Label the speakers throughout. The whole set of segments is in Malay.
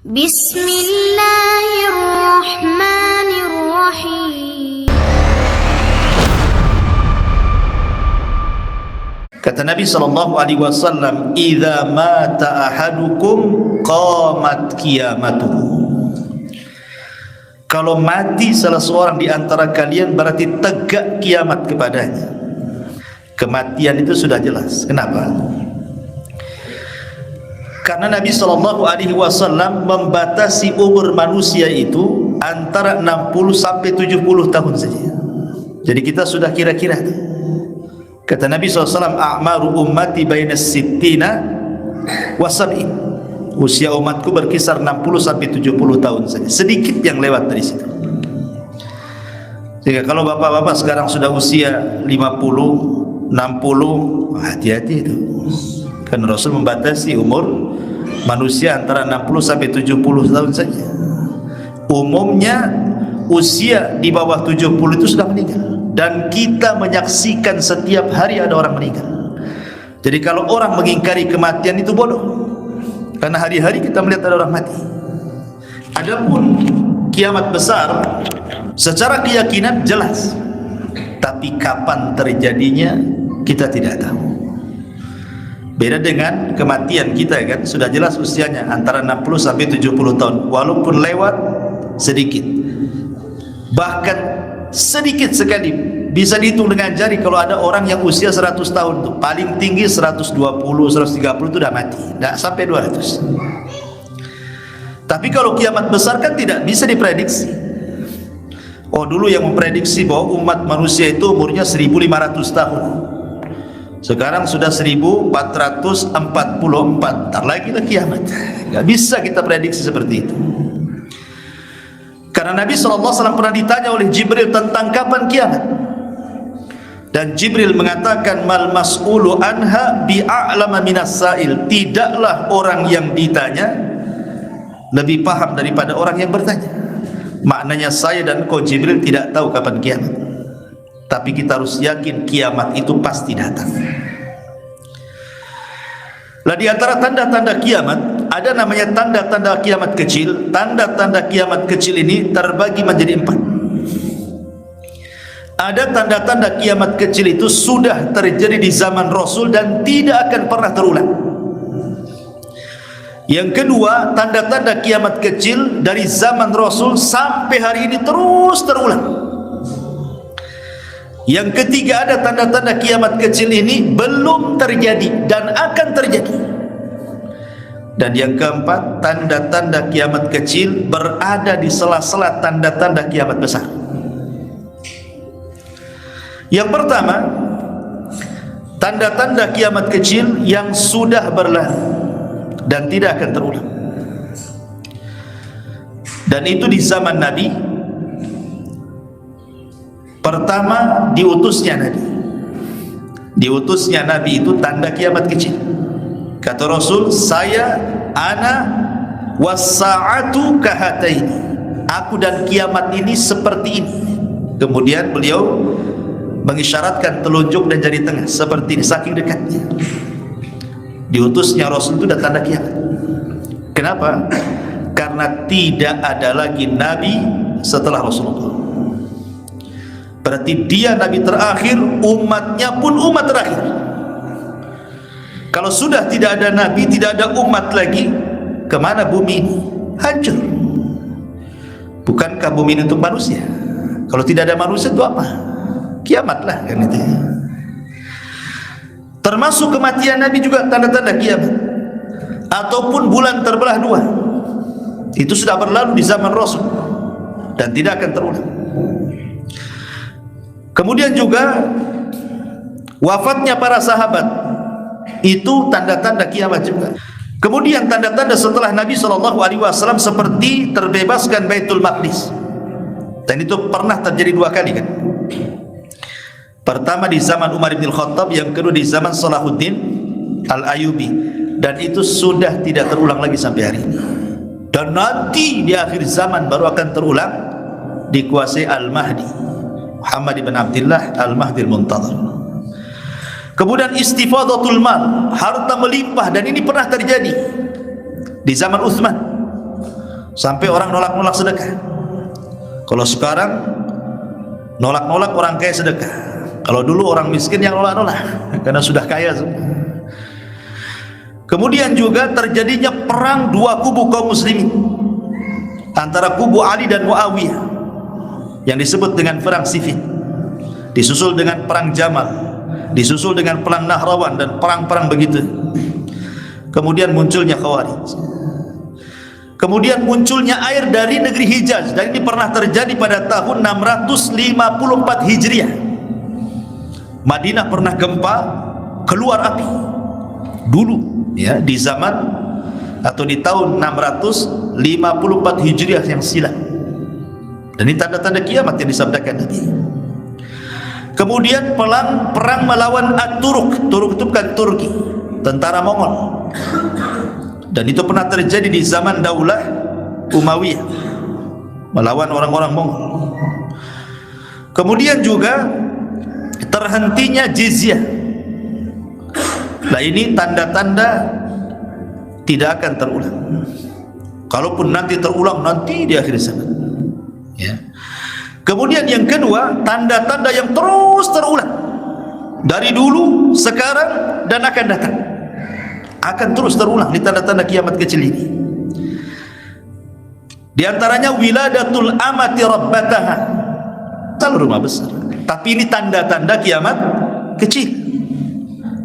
Speaker 1: Bismillahirrahmanirrahim.
Speaker 2: Kata Nabi SAW, "Idza mata ahadukum qamat qiyamatuhu." Kalau mati salah seorang di antara kalian berarti tegak kiamat kepadanya. Kematian itu sudah jelas. Kenapa? Karena Nabi SAW membatasi umur manusia itu antara 60 sampai 70 tahun saja. Jadi kita sudah kira-kira. Kata Nabi SAW, "A'maru ummati baina sittina wa sab'in." Usia umatku berkisar 60 sampai 70 tahun saja. Sedikit yang lewat dari situ. Sehingga kalau bapak-bapak sekarang sudah usia 50, 60, hati-hati itu. Karena Rasul membatasi umur manusia antara 60 sampai 70 tahun saja. Umumnya usia di bawah 70 itu sudah meninggal. Dan kita menyaksikan setiap hari ada orang meninggal. Jadi kalau orang mengingkari kematian itu bodoh. Karena hari-hari kita melihat ada orang mati. Adapun kiamat besar secara keyakinan jelas, tapi kapan terjadinya kita tidak tahu. Beda dengan kematian kita, kan sudah jelas usianya antara 60 sampai 70 tahun, walaupun lewat sedikit, bahkan sedikit sekali bisa dihitung dengan jari. Kalau ada orang yang usia 100 tahun tuh paling tinggi 120, 130 itu sudah mati, tidak sampai 200. Tapi kalau kiamat besar kan tidak bisa diprediksi. Oh, dulu yang memprediksi bahwa umat manusia itu umurnya 1500 tahun, sekarang sudah 1444. Ntar lagi lah kiamat. Gak bisa kita prediksi seperti itu. Karena Nabi SAW pernah ditanya oleh Jibril tentang kapan kiamat, dan Jibril mengatakan, "Mal mas'ulu anha bi'a'lama minas sa'il." Tidaklah orang yang ditanya lebih paham daripada orang yang bertanya. Maknanya saya dan kau Jibril tidak tahu kapan kiamat, tapi kita harus yakin kiamat itu pasti datang. Lah di antara tanda-tanda kiamat ada namanya tanda-tanda kiamat kecil. Tanda-tanda kiamat kecil ini terbagi menjadi 4. Ada tanda-tanda kiamat kecil itu sudah terjadi di zaman Rasul dan tidak akan pernah terulang. Yang kedua, tanda-tanda kiamat kecil dari zaman Rasul sampai hari ini terus terulang. Yang ketiga, ada tanda-tanda kiamat kecil ini belum terjadi dan akan terjadi. Dan yang keempat, tanda-tanda kiamat kecil berada di sela-sela tanda-tanda kiamat besar. Yang pertama, tanda-tanda kiamat kecil yang sudah berlalu dan tidak akan terulang. Dan itu di zaman Nabi. Pertama, diutusnya Nabi. Diutusnya Nabi itu tanda kiamat kecil. Kata Rasul, ana was-sa'atu kahataini. Aku dan kiamat ini seperti ini. Kemudian beliau mengisyaratkan telunjuk dan jari tengah seperti ini, saking dekatnya. Diutusnya Rasul itu tanda kiamat. Kenapa? Karena tidak ada lagi Nabi setelah Rasulullah. Berarti dia Nabi terakhir, umatnya pun umat terakhir. Kalau sudah tidak ada Nabi, tidak ada umat lagi, kemana bumi ini? Hancur. Bukankah bumi ini untuk manusia? Kalau tidak ada manusia itu apa? Kiamatlah kan itu. Termasuk kematian Nabi juga tanda-tanda kiamat. Ataupun bulan terbelah dua, itu sudah berlalu di zaman Rasul dan tidak akan terulang. Kemudian juga wafatnya para sahabat, itu tanda-tanda kiamat juga. Kemudian tanda-tanda setelah Nabi SAW seperti terbebaskan Baitul Maqdis, dan itu pernah terjadi 2 kali kan. Pertama di zaman Umar bin Khattab, yang kedua di zaman Salahuddin Al-Ayyubi, dan itu sudah tidak terulang lagi sampai hari ini. Dan nanti di akhir zaman baru akan terulang, dikuasai Al-Mahdi, Muhammad bin Abdullah Al-Mahdi Al-Muntadhar. Kemudian istifadatul mal, harta melimpah, dan ini pernah terjadi di zaman Utsman. Sampai orang nolak-nolak sedekah. Kalau sekarang nolak-nolak orang kaya sedekah. Kalau dulu orang miskin yang nolak-nolak karena sudah kaya semua. Kemudian juga terjadinya perang dua kubu kaum muslimin antara kubu Ali dan Muawiyah yang disebut dengan perang Siffin, disusul dengan perang Jamal, disusul dengan perang Nahrawan dan perang-perang begitu. Kemudian munculnya Khawarij. Kemudian munculnya air dari negeri Hijaz, dan ini pernah terjadi pada tahun 654 Hijriah. Madinah pernah gempa, keluar api dulu ya, di zaman atau di tahun 654 Hijriah yang silam. Dan ini tanda-tanda kiamat yang disabdakan Nabi. Kemudian perang melawan At-Turuk. Turuk itu bukan Turki, tentara Mongol. Dan itu pernah terjadi di zaman Daulah Umayyah, melawan orang-orang Mongol. Kemudian juga terhentinya jizyah. Nah, ini tanda-tanda tidak akan terulang. Kalaupun nanti terulang, nanti di akhir zaman ya. Kemudian yang kedua, tanda-tanda yang terus terulang dari dulu, sekarang, dan akan datang, akan terus terulang di tanda-tanda kiamat kecil ini. Di antaranya wiladatul amati rabbataha, calon rumah besar. Tapi ini tanda-tanda kiamat kecil,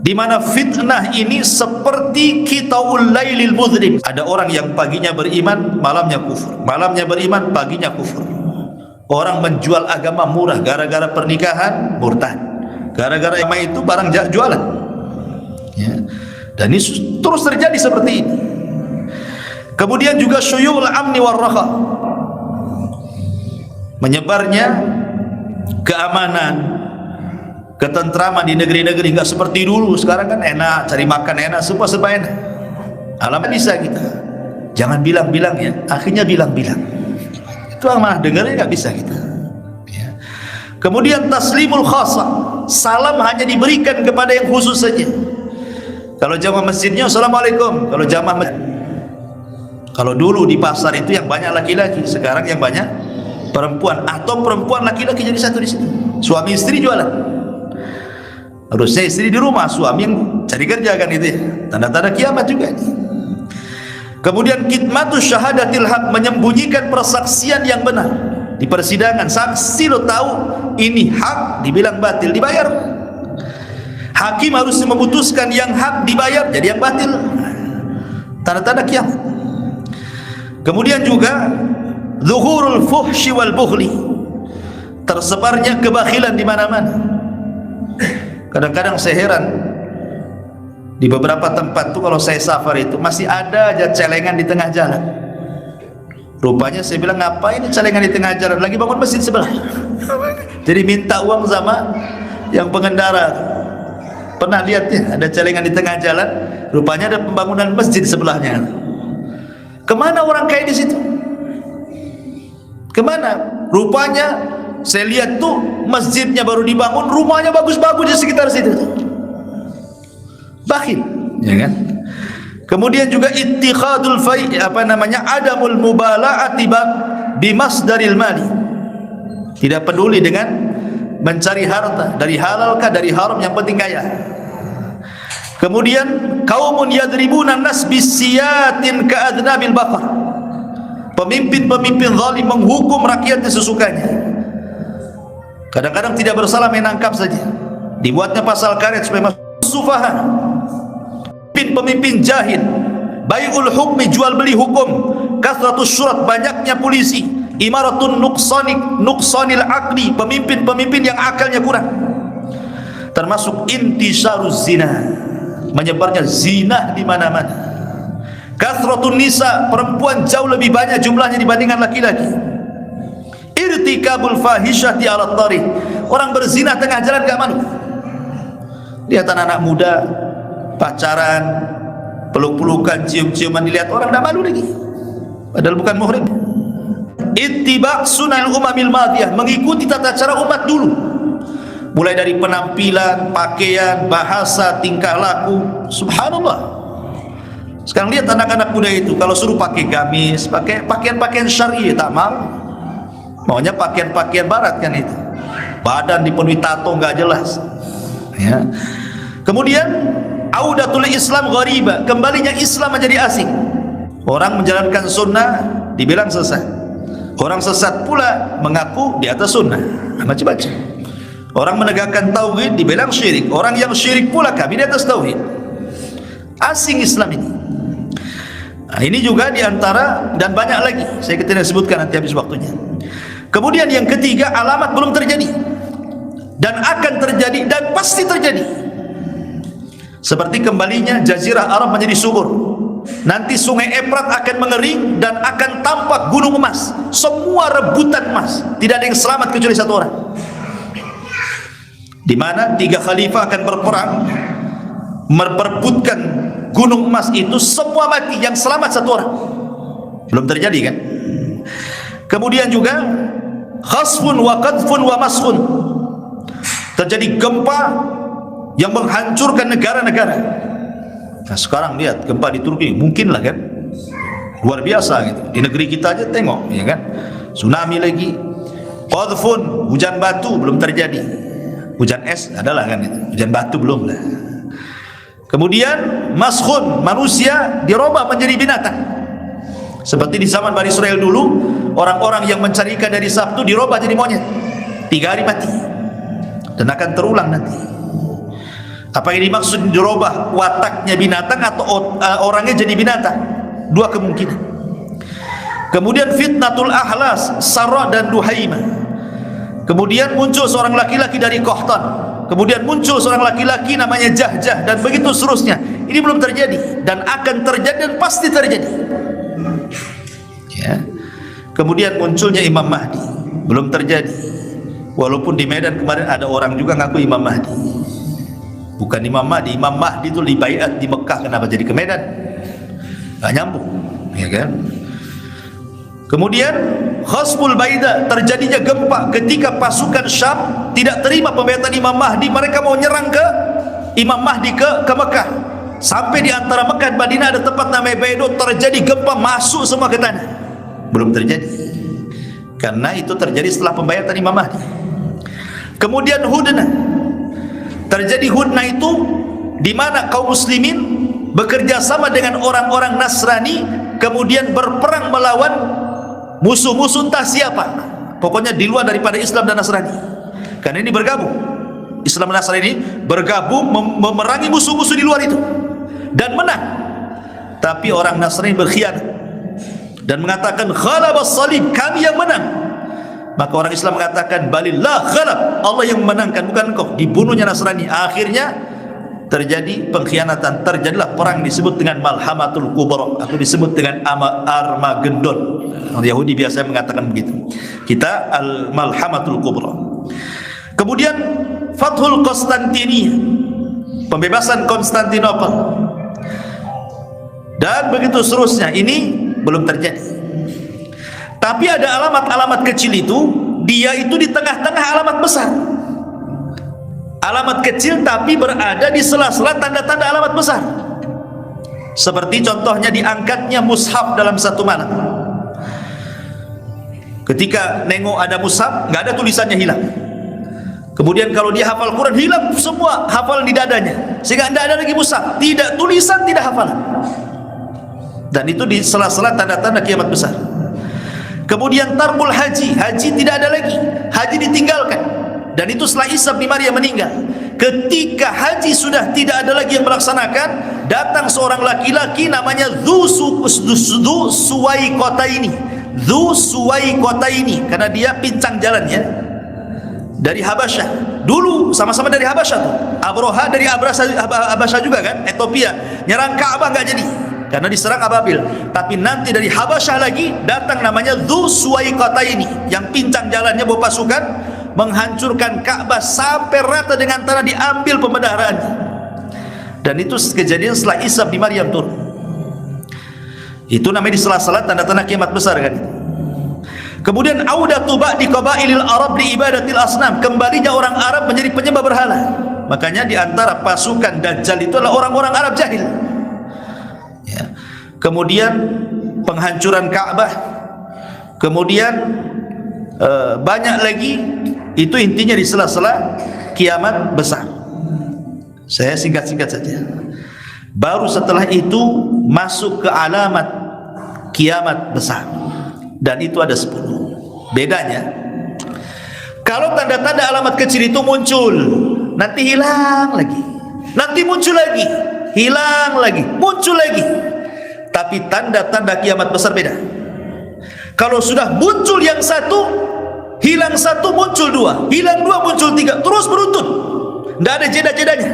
Speaker 2: di mana fitnah ini seperti qitaul lailil mudhlim. Ada orang yang paginya beriman, malamnya kufur, malamnya beriman, paginya kufur. Orang menjual agama murah gara-gara pernikahan, murtad. Gara-gara agama itu barang jualan ya. Dan ini terus terjadi seperti ini. Kemudian juga syuyul amni warraha, menyebarnya keamanan, ketentraman di negeri-negeri, enggak seperti dulu. Sekarang kan enak, cari makan enak, semua serba enak. Alamat bisa kita. Jangan bilang-bilang ya, akhirnya bilang-bilang. Itu amanah dengarnya enggak bisa kita. Ya. Kemudian taslimul khassa, salam hanya diberikan kepada yang khusus saja. Kalau jamaah masjidnya assalamualaikum, kalau jamaah masjid. Kalau dulu di pasar itu yang banyak laki-laki, sekarang yang banyak perempuan, atau perempuan laki-laki jadi satu di situ. Suami istri jualan. Harusnya istri di rumah, suami yang cari kerja kan, itu ya. Tanda-tanda kiamat juga ini. Kemudian kitmatus syahadatil haq, menyembunyikan persaksian yang benar di persidangan. Saksi lo tahu ini hak, dibilang batil, dibayar. Hakim harus memutuskan yang hak dibayar, jadi yang batil. Tanda-tanda kiamat. Kemudian juga zuhurul fuhsyi wal bukhli, tersebarnya kebakhilan di mana-mana. Kadang-kadang saya heran, di beberapa tempat tuh kalau saya safar itu masih ada aja celengan di tengah jalan. Rupanya saya bilang, ngapain ini celengan di tengah jalan? Lagi bangun masjid sebelah. Jadi minta uang sama yang pengendara. Pernah lihat ya, ada celengan di tengah jalan, rupanya ada pembangunan masjid sebelahnya. Kemana orang kaya di situ? Kemana? Rupanya saya lihat tuh masjidnya baru dibangun, rumahnya bagus-bagus di sekitar situ. Bakhil, ya kan? Kemudian juga ittikhadul adamul mubala'ati bimasdaril mali. Tidak peduli dengan mencari harta, dari halal kah dari haram, yang penting kaya. Kemudian kaumun yadribuna nas bisiyatin ka'adnabil baqar, pemimpin-pemimpin zalim menghukum rakyatnya sesukanya. Kadang-kadang tidak bersalah menangkap saja, dibuatnya pasal karet supaya masuk sufaha. Pemimpin jahil, bai'ul hukmi, jual beli hukum, kasratus syurat, banyaknya polisi, imaratun nuqsanil aqli, pemimpin-pemimpin yang akalnya kurang. Termasuk intisaruz zina, menyebarnya zina di mana-mana. Kasratun nisa, perempuan jauh lebih banyak jumlahnya dibandingkan laki-laki. Irtikabul fahisyati ala tariq, orang berzina tengah jalan enggak malu. Lihat anak-anak muda pacaran, peluk-pelukan, cium-ciuman, dilihat orang enggak malu lagi, padahal bukan muhrim. Ittiba' sunal umamil madiyah, mengikuti tata cara umat dulu, mulai dari penampilan, pakaian, bahasa, tingkah laku. Subhanallah, Sekarang lihat anak-anak muda itu, kalau suruh pakai gamis, pakai pakaian-pakaian syar'i, tak mau. Maunya pakaian-pakaian barat kan itu. Badan dipenuhi tato nggak jelas. Ya. Kemudian audatul Islam ghariba, kembalinya Islam menjadi asing. Orang menjalankan sunnah dibilang sesat. Orang sesat pula mengaku di atas sunnah. Macam-macam. Orang menegakkan tauhid dibilang syirik. Orang yang syirik pula kami di atas tauhid. Asing Islam ini. Nah, ini juga diantara dan banyak lagi. Saya tidak sebutkan, nanti habis waktunya. Kemudian yang ketiga, alamat belum terjadi dan akan terjadi dan pasti terjadi. Seperti kembalinya Jazirah Arab menjadi subur. Nanti sungai Efrat akan mengering dan akan tampak gunung emas. Semua rebutan emas. Tidak ada yang selamat kecuali satu orang. Di mana 3 khalifah akan berperang memperebutkan gunung emas itu, semua mati, yang selamat satu orang. Belum terjadi kan? Kemudian juga khasfun wa qadfun wa maskhun. Terjadi gempa yang menghancurkan negara-negara. Nah, sekarang lihat gempa di Turki, mungkinlah kan? Luar biasa gitu. Di negeri kita aja tengok, ya kan? Tsunami lagi. Qadfun, hujan batu belum terjadi. Hujan es adalah kan itu. Hujan batu belum lah. Kemudian maskhun, manusia dirubah menjadi binatang. Seperti di zaman Bani Israel dulu, orang-orang yang mencari ikan dari Sabtu dirubah jadi monyet. 3 hari mati. Dan akan terulang nanti. Apa yang dimaksud dirubah? Wataknya binatang atau orangnya jadi binatang? 2 kemungkinan. Kemudian fitnatul ahlas, Sarah dan Duhaimah. Kemudian muncul seorang laki-laki dari Qahtan. Kemudian muncul seorang laki-laki namanya Jahjah, dan begitu seterusnya. Ini belum terjadi dan akan terjadi dan pasti terjadi. Ya. Kemudian munculnya Imam Mahdi, belum terjadi. Walaupun di Medan kemarin ada orang juga ngaku Imam Mahdi. Bukan Imam Mahdi. Imam Mahdi itu dibaiat di Mekah, kenapa jadi ke Medan? Gak nyambung, ya kan? Kemudian khasful baida, terjadinya gempa ketika pasukan Syam tidak terima pembaiatan Imam Mahdi. Mereka mau nyerang ke Imam Mahdi ke Mekah. Sampai di antara Mekah dan Madinah ada tempat namanya Baido, terjadi gempa, masuk semua ke tanah. Belum terjadi. Karena itu terjadi setelah pembaiatan Imam Mahdi. Kemudian Hudnah. Terjadi Hudnah itu di mana kaum muslimin bekerja sama dengan orang-orang Nasrani, kemudian berperang melawan musuh-musuh entah siapa, pokoknya di luar daripada Islam dan Nasrani. Karena ini bergabung, Islam dan Nasrani ini bergabung memerangi musuh-musuh di luar itu dan menang. Tapi orang Nasrani berkhianat dan mengatakan ghalabas salib, kami yang menang. Maka orang Islam mengatakan balillah ghalab, Allah yang memenangkan, bukan engkau. Dibunuhnya Nasrani. Akhirnya terjadi pengkhianatan, terjadilah perang disebut dengan Malhamatul Kubra atau disebut dengan Armageddon. Orang Yahudi biasanya mengatakan begitu. Kita Al-Malhamatul Kubra. Kemudian Fathul Konstantinia, pembebasan Konstantinopel, dan begitu seterusnya. Ini belum terjadi. Tapi ada alamat-alamat kecil itu, dia itu di tengah-tengah alamat besar. Alamat kecil tapi berada di sela-sela tanda-tanda alamat besar. Seperti contohnya diangkatnya mushaf dalam satu malam. Ketika nengok ada mushaf, nggak ada tulisannya, hilang. Kemudian kalau dia hafal Quran, hilang semua hafalan di dadanya, sehingga tidak ada lagi mushaf, tidak tulisan, tidak hafalan. Dan itu di sela-sela tanda-tanda kiamat besar. Kemudian tarkul haji, haji tidak ada lagi, haji ditinggalkan. Dan itu setelah Isa bin Maryam meninggal. Ketika haji sudah tidak ada lagi yang melaksanakan, datang seorang laki-laki namanya Dzu Suwaikotaini. Dzu Suwaikotaini, karena dia pincang jalannya dari Habasyah. Dulu sama-sama dari Habasyah tuh. Abroha dari Habasyah juga kan, Ethiopia. Nyerang Ka'bah nggak jadi karena diserang Ababil. Tapi nanti dari Habasyah lagi datang namanya Dzu Suwaikotaini, yang pincang jalannya bawa pasukan menghancurkan Ka'bah sampai rata dengan tanah, diambil pembendaharaannya. Dan itu kejadian setelah Isa bin Maryam turun. Itu namanya di sela-sela tanda-tanda kiamat besar kan. Kemudian audatu ba'di qabailil Arab li ibadatil asnam, kembalinya orang Arab menjadi penyembah berhala. Makanya di antara pasukan Dajjal itu adalah orang-orang Arab jahil. Ya. kemudian penghancuran Ka'bah, kemudian banyak lagi. Itu intinya di sela-sela kiamat besar. Saya singkat-singkat saja. Baru setelah itu masuk ke alamat kiamat besar, dan itu ada 10. Bedanya, kalau tanda-tanda alamat kecil itu muncul, nanti hilang lagi, nanti muncul lagi, hilang lagi, muncul lagi. Tapi tanda-tanda kiamat besar beda. Kalau sudah muncul yang satu, hilang satu, muncul dua, hilang dua, muncul tiga, terus beruntun, tidak ada jeda-jedanya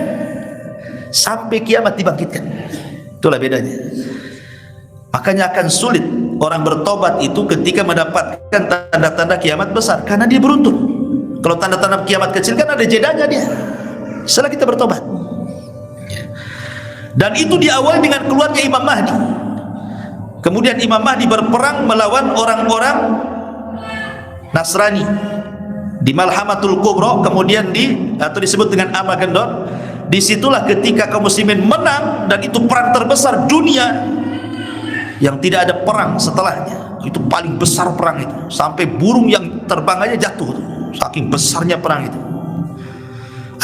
Speaker 2: sampai kiamat dibangkitkan. Itulah bedanya. Makanya akan sulit orang bertobat itu ketika mendapatkan tanda-tanda kiamat besar, karena dia beruntun. Kalau tanda-tanda kiamat kecil kan ada jedanya dia setelah kita bertobat. Dan itu diawali dengan keluarnya Imam Mahdi. Kemudian Imam Mahdi berperang melawan orang-orang Nasrani di Malhamatul Kubra, kemudian atau disebut dengan Armageddon. Disitulah ketika kaum muslimin menang, dan itu perang terbesar dunia yang tidak ada perang setelahnya. Itu paling besar perang itu, sampai burung yang terbang aja jatuh, saking besarnya perang itu.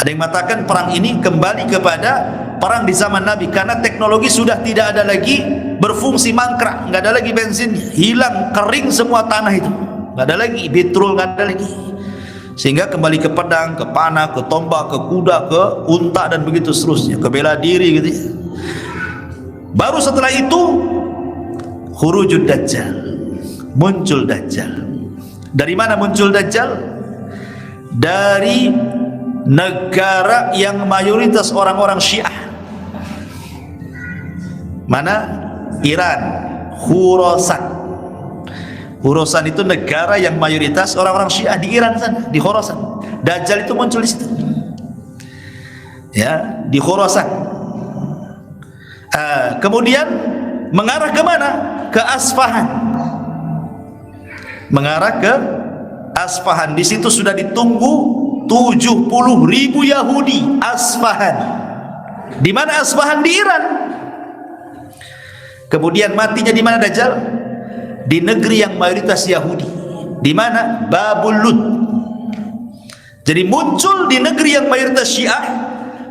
Speaker 2: Ada yang mengatakan perang ini kembali kepada perang di zaman Nabi, karena teknologi sudah tidak ada lagi berfungsi, mangkrak, nggak ada lagi bensinnya, hilang, kering semua tanah itu, nggak ada lagi petrol, nggak ada lagi. Sehingga kembali ke pedang, ke panah, ke tombak, ke kuda, ke unta, dan begitu seterusnya, ke bela diri gitu ya. Baru setelah itu khurujud Dajjal, muncul Dajjal. Dari mana muncul Dajjal? Dari negara yang mayoritas orang-orang Syiah. Mana? Iran, Khurasan. Khurasan itu negara yang mayoritas orang-orang Syiah di Iran sana, di Khurasan. Dajjal itu muncul di situ, ya, di Khurasan. Kemudian mengarah ke mana? Ke Asfahan. Mengarah ke Asfahan. Di situ sudah ditunggu 70.000 Yahudi. Asfahan. Di mana Asfahan? Di Iran. Kemudian matinya di mana Dajjal? Di negeri yang mayoritas Yahudi. Di mana? Babul Lud. Jadi muncul di negeri yang mayoritas Syiah,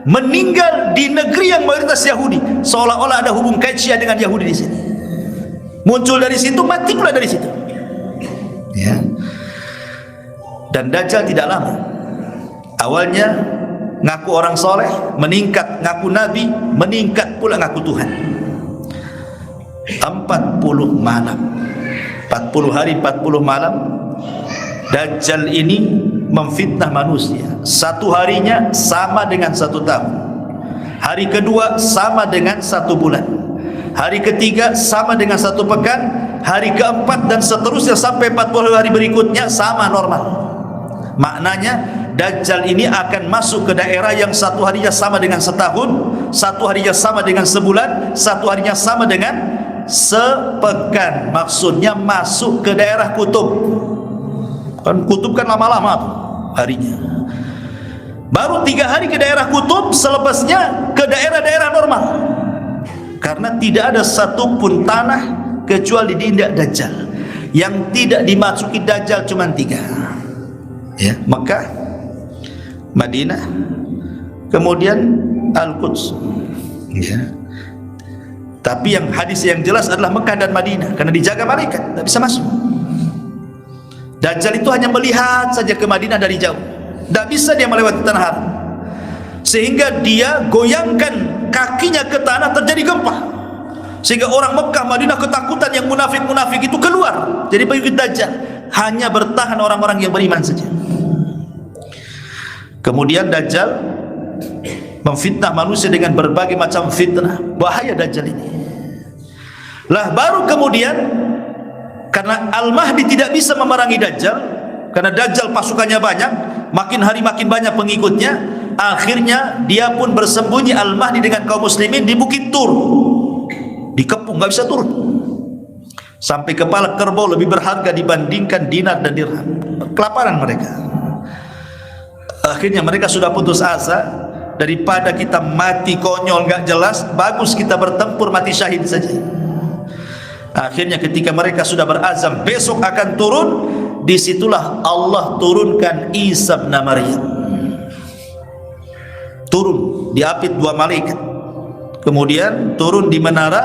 Speaker 2: meninggal di negeri yang mayoritas Yahudi. Seolah-olah ada hubung kait Syiah dengan Yahudi di sini. Muncul dari situ, mati pula dari situ. Ya. Dan Dajjal tidak lama. Awalnya ngaku orang soleh, meningkat ngaku nabi, meningkat pula ngaku Tuhan. 40 malam, 40 hari 40 malam Dajjal ini memfitnah manusia. Satu harinya sama dengan 1 tahun, hari kedua sama dengan 1 bulan, hari ketiga sama dengan 1 pekan, hari keempat dan seterusnya sampai 40 hari berikutnya sama normal. Maknanya Dajjal ini akan masuk ke daerah yang satu harinya sama dengan setahun, satu harinya sama dengan sebulan, satu harinya sama dengan sepekan. Maksudnya masuk ke daerah kutub. Kan kutub kan lama-lama harinya. Baru 3 hari ke daerah kutub, selepasnya ke daerah-daerah normal. Karena tidak ada satupun tanah kecuali diinjak Dajjal. Yang tidak dimasuki Dajjal cuma 3, ya, Mekah, Madinah, kemudian Al-Quds, ya. Tapi yang hadis yang jelas adalah Mekah dan Madinah, karena dijaga malaikat, tidak bisa masuk. Dajjal itu hanya melihat saja ke Madinah dari jauh, tidak bisa dia melewati tanah haram, sehingga dia goyangkan kakinya ke tanah, terjadi gempa, sehingga orang Mekah, Madinah ketakutan. Yang munafik-munafik itu keluar jadi pengikut Dajjal, hanya bertahan orang-orang yang beriman saja. Kemudian Dajjal memfitnah manusia dengan berbagai macam fitnah. Bahaya Dajjal ini. Lah baru kemudian, karena Al-Mahdi tidak bisa memerangi Dajjal, karena Dajjal pasukannya banyak, makin hari makin banyak pengikutnya, akhirnya dia pun bersembunyi Al-Mahdi dengan kaum muslimin di Bukit Tur, dikepung, nggak bisa turun. Sampai kepala kerbau lebih berharga dibandingkan dinar dan dirham. Kelaparan mereka. Akhirnya mereka sudah putus asa, daripada kita mati konyol nggak jelas, bagus kita bertempur mati syahid saja. Akhirnya ketika mereka sudah berazam besok akan turun, disitulah Allah turunkan Isa bin Maryam. Turun, diapit 2 malaikat. Kemudian turun di menara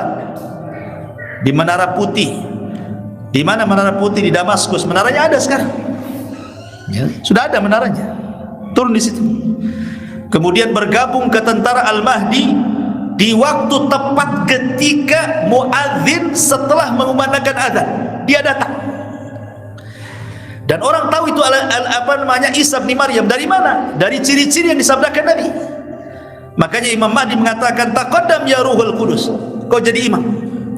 Speaker 2: putih. Di mana menara putih? Di Damaskus. Menaranya ada sekarang. Ya, sudah ada menaranya. Turun di situ. Kemudian bergabung ke tentara Al-Mahdi di waktu tepat ketika muadzin setelah mengumandangkan azan, dia datang. Dan orang tahu itu Isa bin Maryam. Dari mana? Dari ciri-ciri yang disabdakan Nabi. Makanya Imam Mahdi mengatakan, taqaddam ya Ruhul Qudus, kau jadi imam.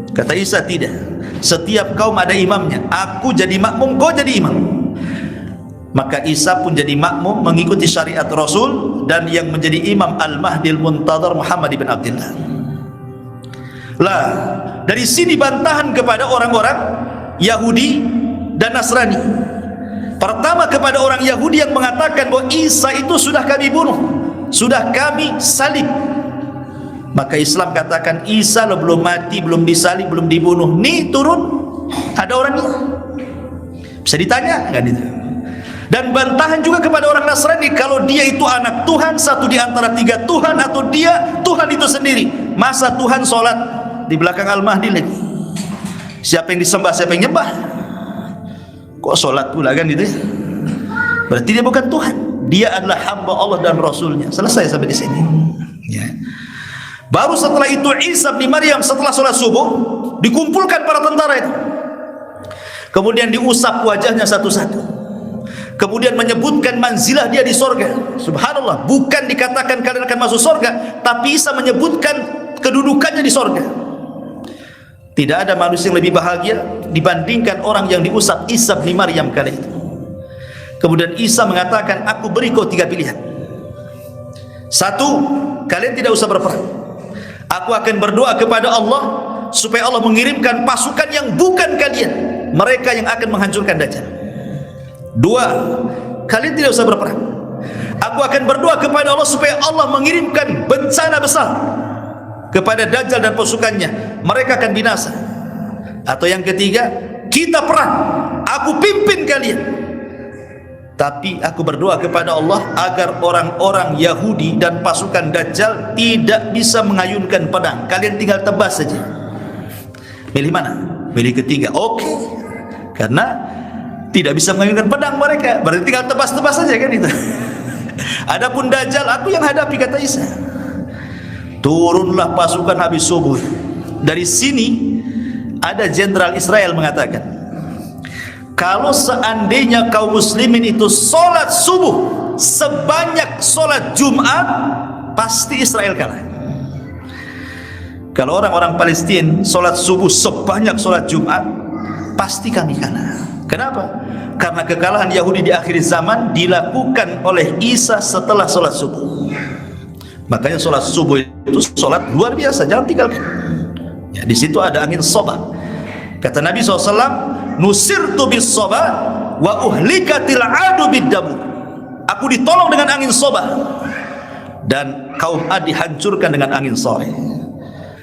Speaker 2: Kata Isa, tidak. Setiap kaum ada imamnya. Aku jadi makmum, kau jadi imam. Maka Isa pun jadi makmum mengikuti syariat Rasul, dan yang menjadi imam Al-Mahdi Al-Muntadhar Muhammad ibn Abdullah. Lah, dari sini bantahan kepada orang-orang Yahudi dan Nasrani. Pertama kepada orang Yahudi yang mengatakan bahwa Isa itu sudah kami bunuh, sudah kami salib. Maka Islam katakan Isa lo belum mati, belum disalib, belum dibunuh. Nih turun, ada orangnya. Bisa ditanya kan itu. Dan bantahan juga kepada orang Nasrani, kalau dia itu anak Tuhan, satu di antara 3 Tuhan, atau dia Tuhan itu sendiri. Masa Tuhan sholat di belakang Al-Mahdi lagi? Siapa yang disembah, siapa yang nyembah? Kok sholat pula kan gitu ya? Berarti dia bukan Tuhan, dia adalah hamba Allah dan Rasulnya. Selesai sampai di sini ya. Baru setelah itu Isa bin Maryam setelah sholat subuh dikumpulkan para tentara itu, kemudian diusap wajahnya satu-satu, kemudian menyebutkan manzilah dia di sorga. Subhanallah, bukan dikatakan kalian akan masuk sorga, tapi Isa menyebutkan kedudukannya di sorga. Tidak ada manusia yang lebih bahagia dibandingkan orang yang diusap Isa bin Maryam kali itu. Kemudian Isa mengatakan, aku beri kau 3 pilihan. 1, kalian tidak usah berperang. Aku akan berdoa kepada Allah supaya Allah mengirimkan pasukan yang bukan kalian, mereka yang akan menghancurkan Dajjal. 2, kalian tidak usah berperang. Aku akan berdoa kepada Allah supaya Allah mengirimkan bencana besar kepada Dajjal dan pasukannya, mereka akan binasa. Atau yang ketiga, kita perang, aku pimpin kalian, tapi aku berdoa kepada Allah agar orang-orang Yahudi dan pasukan Dajjal tidak bisa mengayunkan pedang, kalian tinggal tebas saja. Pilih mana? Pilih ketiga. Oke. Karena tidak bisa mengayunkan pedang mereka, berarti tinggal tebas-tebas saja kan itu. Adapun Dajjal aku yang hadapi, kata Isa. Turunlah pasukan habis subuh. Dari sini ada jenderal Israel mengatakan, kalau seandainya kaum muslimin itu sholat subuh sebanyak sholat Jumat, pasti Israel kalah. Kalau orang-orang Palestina sholat subuh sebanyak sholat Jumat, pasti kami kalah. Kenapa? Karena kekalahan Yahudi di akhir zaman dilakukan oleh Isa setelah sholat subuh. Makanya sholat subuh itu sholat luar biasa, jangan tinggalkan. Ya, di situ ada angin soba. Kata Nabi SAW, nusirtu bis soba wa uhlikatil adu bid dabur. Aku ditolong dengan angin soba dan kaum Ad dihancurkan dengan angin sore.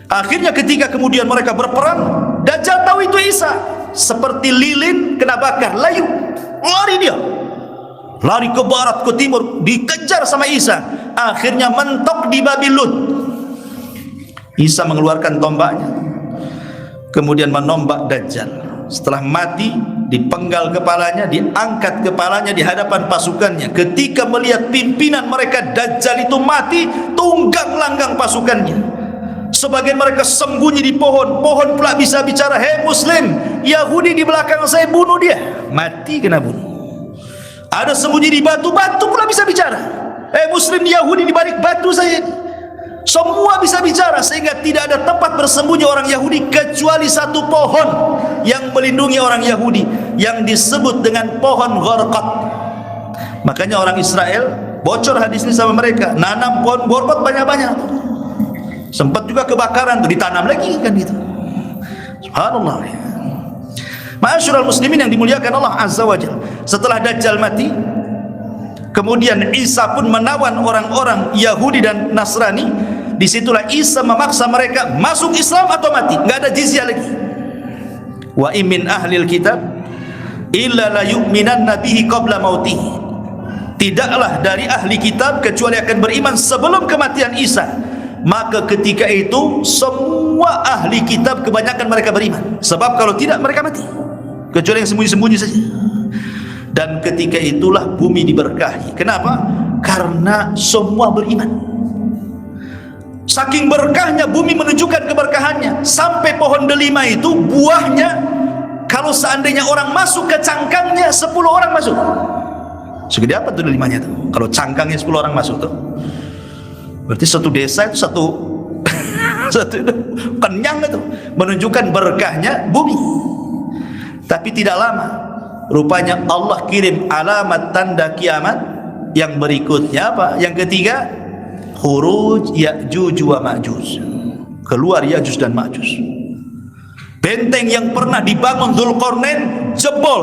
Speaker 2: Akhirnya ketika kemudian mereka berperang, Dajjal tahu itu Isa, seperti lilin kena bakar, layu, lari dia, lari ke barat ke timur, dikejar sama Isa. Akhirnya mentok di Babi Lut. Isa mengeluarkan tombaknya, kemudian menombak Dajjal. Setelah mati, dipenggal kepalanya, diangkat kepalanya di hadapan pasukannya. Ketika melihat pimpinan mereka Dajjal itu mati, tunggang langgang pasukannya. Sebagian mereka sembunyi di pohon, pohon pula bisa bicara, hei muslim, Yahudi di belakang saya, bunuh dia. Mati kena bunuh. Ada sembunyi di batu, batu pula bisa bicara, hei muslim, Yahudi di balik batu saya. Semua bisa bicara, sehingga tidak ada tempat bersembunyi orang Yahudi kecuali satu pohon yang melindungi orang Yahudi, yang disebut dengan pohon Gharqad. Makanya orang Israel, bocor hadis ini sama mereka, nanam pohon Gharqad banyak-banyak. Sempat juga kebakaran tuh, ditanam lagi kan gitu. Subhanallah. Ma'asyiral muslimin yang dimuliakan Allah Azza wa Jalla. Setelah Dajjal mati, kemudian Isa pun menawan orang-orang Yahudi dan Nasrani. Disitulah Isa memaksa mereka masuk Islam atau mati, nggak ada jizyah lagi. wa min ahlil kitab illa la yu'minanna bihi qabla mautihi. Tidaklah dari ahli kitab kecuali akan beriman sebelum kematian Isa. Maka ketika itu semua ahli kitab kebanyakan mereka beriman, sebab kalau tidak mereka mati, kecuali yang sembunyi-sembunyi saja. Dan ketika itulah bumi diberkahi. Kenapa? Karena semua beriman. Saking berkahnya bumi menunjukkan keberkahannya, sampai pohon delima itu buahnya kalau seandainya orang masuk ke cangkangnya 10 orang masuk. Segede apa tuh delimanya tuh? Kalau cangkangnya 10 orang masuk tuh, berarti satu desa itu satu kenyang itu, menunjukkan berkahnya bumi. Tapi tidak lama, rupanya Allah kirim alamat tanda kiamat yang berikutnya. Apa? Yang ketiga, khuruj Ya'juj wa Ma'juj, keluar Ya'juj dan Ma'juj. Benteng yang pernah dibangun Dzulqarnain jebol,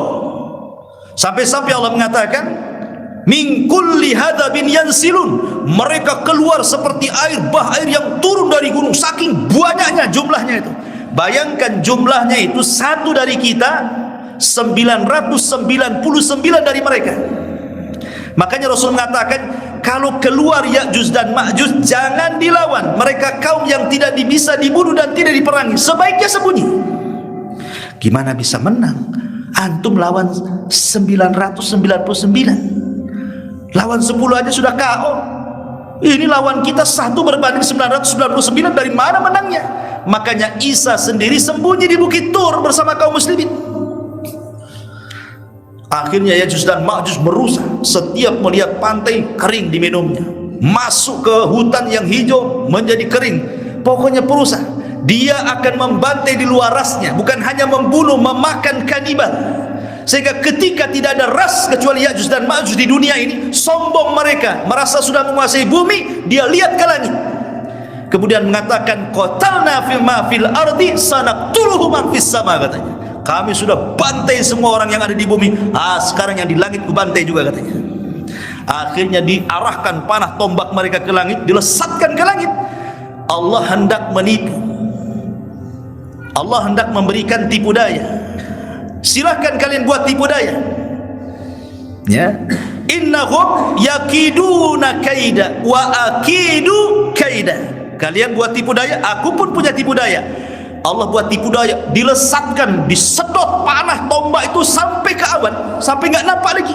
Speaker 2: sampai-sampai Allah mengatakan min kulli hadabin yansilun, mereka keluar seperti bah air yang turun dari gunung, saking banyaknya jumlahnya itu. Bayangkan jumlahnya itu, satu dari kita 999 dari mereka. Makanya Rasul mengatakan kalau keluar Ya'juj dan Ma'juj jangan dilawan, mereka kaum yang tidak bisa dibunuh dan tidak diperangi, sebaiknya sembunyi. Gimana bisa menang? Antum lawan 999, lawan 10 aja sudah KO. Ini lawan kita 1 berbanding 999, dari mana menangnya? Makanya Isa sendiri sembunyi di Bukit Tur bersama kaum muslimin. Akhirnya Ya'juj dan Ma'juj merusak, setiap melihat pantai kering diminumnya, masuk ke hutan yang hijau menjadi kering, pokoknya perusak. Dia akan membantai di luar rasnya, bukan hanya membunuh, memakan kanibal. Sehingga ketika tidak ada ras kecuali Ya'juj dan Ma'juj di dunia ini, sombong mereka, merasa sudah menguasai bumi. Dia lihat ke langit, kemudian mengatakan qatalna fil ardi sanaqtuluhu man fis sama, katanya. Kami sudah bantai semua orang yang ada di bumi, sekarang yang di langit ku bantai juga, katanya. Akhirnya diarahkan panah tombak mereka ke langit, dilesatkan ke langit. Allah hendak menipu, Allah hendak memberikan tipu daya. Silahkan kalian buat tipu daya, ya. Innahum yakiduna kaida wa akidu kaida. Kalian buat tipu daya, aku pun punya tipu daya. Allah buat tipu daya, dilesatkan, disedot panah tombak itu sampai ke awan, sampai nggak nampak lagi.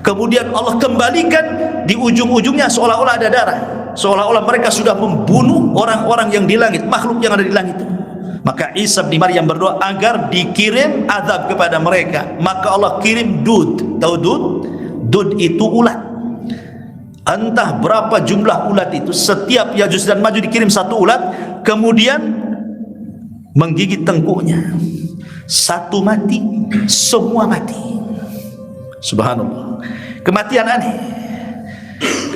Speaker 2: Kemudian Allah kembalikan, di ujung-ujungnya seolah-olah ada darah, seolah-olah mereka sudah membunuh orang-orang yang di langit, makhluk yang ada di langit. Maka Isa bin Maryam berdoa agar dikirim azab kepada mereka. Maka Allah kirim dud. Tahu dud? Dud itu ulat. Entah berapa jumlah ulat itu. Setiap Ya'juj dan Ma'juj dikirim satu ulat, kemudian menggigit tengkuknya. Satu mati, semua mati. Subhanallah. Kematian aneh.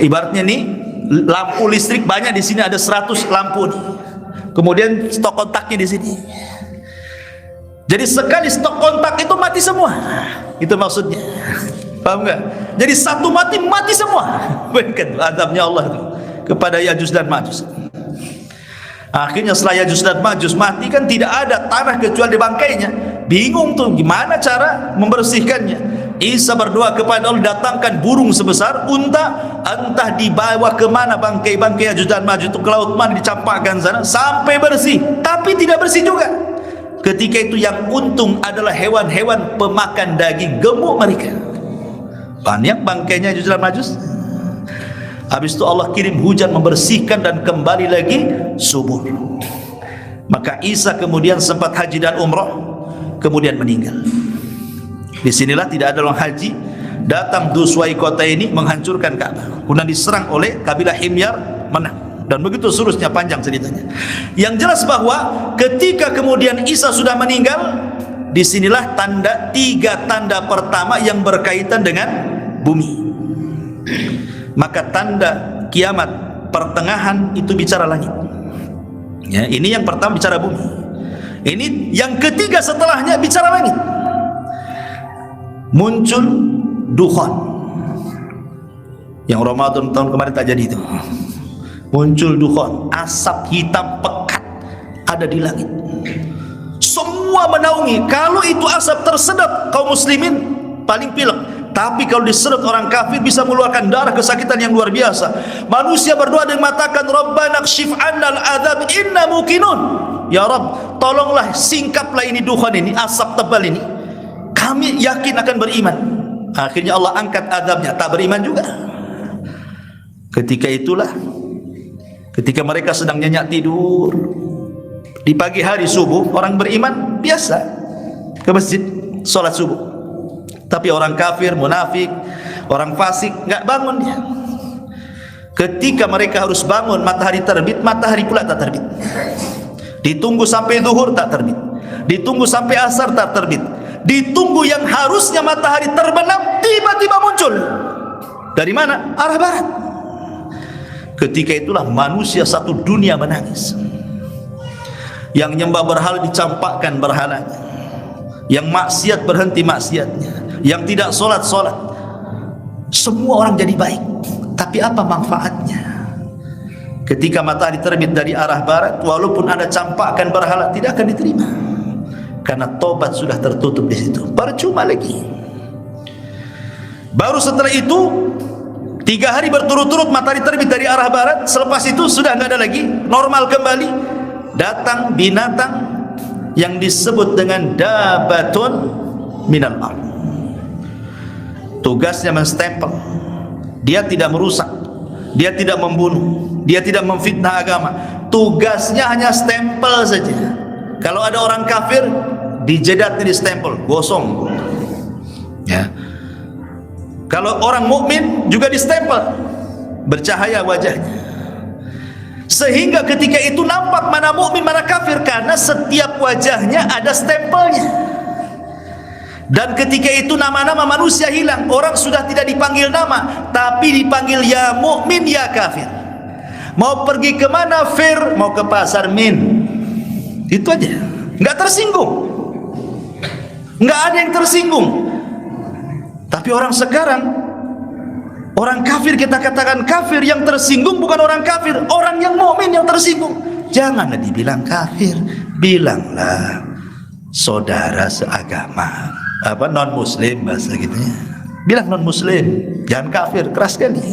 Speaker 2: Ibaratnya nih, lampu listrik banyak di sini, ada 100 lampu nih. Kemudian stok kontaknya di sini. Jadi sekali stok kontak itu mati semua. Itu maksudnya. Paham enggak? Jadi satu mati, mati semua. Bayangkan azabnya Allah itu kepada Ya'juj dan Ma'juj. Akhirnya setelah Ya'juj dan Ma'juj mati, kan tidak ada tanah kecuali bangkainya. Bingung tuh gimana cara membersihkannya. Isa berdoa kepada Allah, datangkan burung sebesar unta, entah dibawa kemana bangkai-bangkai Ya'juj dan Ma'juj itu, ke laut mana, dicampakkan sana sampai bersih. Tapi tidak bersih juga. Ketika itu yang untung adalah hewan-hewan pemakan daging, gemuk mereka. Banyak bangkainya Ya'juj dan Ma'juj. Habis itu Allah kirim hujan membersihkan dan kembali lagi subur. Maka Isa kemudian sempat haji dan umrah, kemudian meninggal. Disinilah tidak ada orang haji datang Dzuswai kota ini menghancurkan Ka'bah, kemudian diserang oleh kabilah Himyar, menang, dan begitu seterusnya, panjang ceritanya. Yang jelas bahwa ketika kemudian Isa sudah meninggal, disinilah tiga tanda pertama yang berkaitan dengan bumi. Maka tanda kiamat pertengahan itu bicara langit, ya, ini yang pertama bicara bumi. Ini yang ketiga setelahnya bicara langit. Muncul dukhan yang Ramadan tahun kemarin tak jadi itu. Muncul dukhan, asap hitam pekat ada di langit. Semua semua menaungi. Kalau itu asap tersedot kaum muslimin paling pilek. Tapi kalau disedot orang kafir bisa mengeluarkan darah, kesakitan yang luar biasa. Manusia berdoa dan mengatakan, Rabbana kshif 'annal adzab inna muqinun. Ya Rabb, tolonglah singkaplah ini dukhan ini, asap tebal ini. Kami yakin akan beriman. Akhirnya Allah angkat azabnya, tak beriman juga. Ketika itulah, ketika mereka sedang nyenyak tidur di pagi hari subuh, orang beriman biasa ke masjid salat subuh. Tapi orang kafir, munafik, orang fasik enggak bangun dia. Ketika mereka harus bangun matahari terbit, matahari pula tak terbit. Ditunggu sampai zuhur tak terbit. Ditunggu sampai asar tak terbit. Ditunggu yang harusnya matahari terbenam tiba-tiba muncul. Dari mana? Arah barat. Ketika itulah manusia satu dunia menangis. Yang nyembah berhala dicampakkan berhalanya. Yang maksiat berhenti maksiatnya, yang tidak solat. Semua orang jadi baik. Tapi apa manfaatnya? Ketika matahari terbit dari arah barat, walaupun ada campakkan berhala, tidak akan diterima. Karena tobat sudah tertutup di situ. Percuma lagi. Baru setelah itu 3 hari berturut-turut matahari terbit dari arah barat. Selepas itu sudah nggak ada lagi, normal kembali. Datang binatang yang disebut dengan dabatun minal ard. Tugasnya menstempel. Dia tidak merusak, dia tidak membunuh, dia tidak memfitnah agama. Tugasnya hanya stempel saja. Kalau ada orang kafir, dijedatnya di stempel, gosong. Ya. Kalau orang mukmin juga di stempel, bercahaya wajahnya. Sehingga ketika itu nampak mana mukmin mana kafir, karena setiap wajahnya ada stempelnya. Dan ketika itu nama-nama manusia hilang, orang sudah tidak dipanggil nama, tapi dipanggil ya mukmin ya kafir. Mau pergi kemana Fir? Mau ke pasar Min. Itu aja, nggak tersinggung, nggak ada yang tersinggung. Tapi orang sekarang, orang kafir kita katakan kafir, yang tersinggung bukan orang kafir, orang yang mukmin yang tersinggung. Janganlah dibilang kafir, bilanglah saudara seagama, apa non muslim bahasa gitu ya. Bilang non muslim, jangan kafir, keras sekali.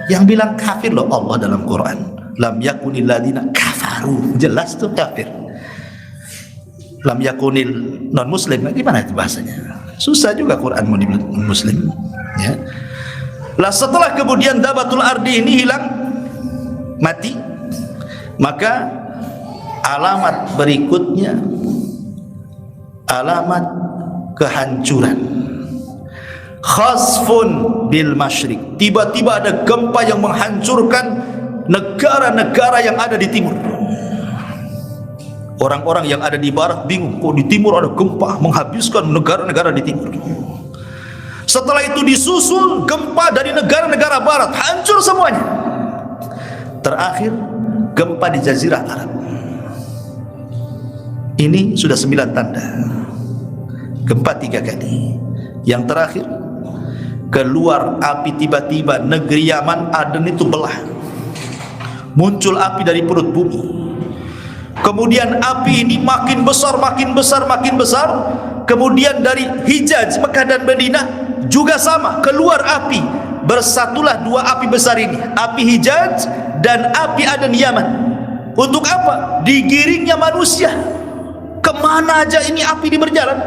Speaker 2: Yang bilang kafir loh Allah dalam Quran. Lam yakunil ladina kafaru, jelas tuh kafir. Lam yakunil non muslim, gimana itu bahasanya? Susah juga Quran mau dibilang muslim, ya. Lah setelah kemudian dabatul ardi ini hilang, mati, maka alamat berikutnya alamat kehancuran. Khasfun bil masyriq. Tiba-tiba ada gempa yang menghancurkan negara-negara yang ada di timur. Orang-orang yang ada di barat bingung, kok di timur ada gempa menghabiskan negara-negara di timur. Setelah itu disusul gempa dari negara-negara barat, hancur semuanya. Terakhir gempa di Jazirah Arab. Ini sudah 9 tanda. Gempa 3 kali. Yang terakhir, keluar api tiba-tiba, negeri Yaman Aden itu belah. Muncul api dari perut bumi. Kemudian api ini makin besar, makin besar, makin besar. Kemudian dari Hijaz, Mekah dan Madinah juga sama, keluar api. Bersatulah 2 api besar ini, api Hijaz dan api Aden Yaman. Untuk apa? Digiringnya manusia. Kemana aja ini api ini berjalan.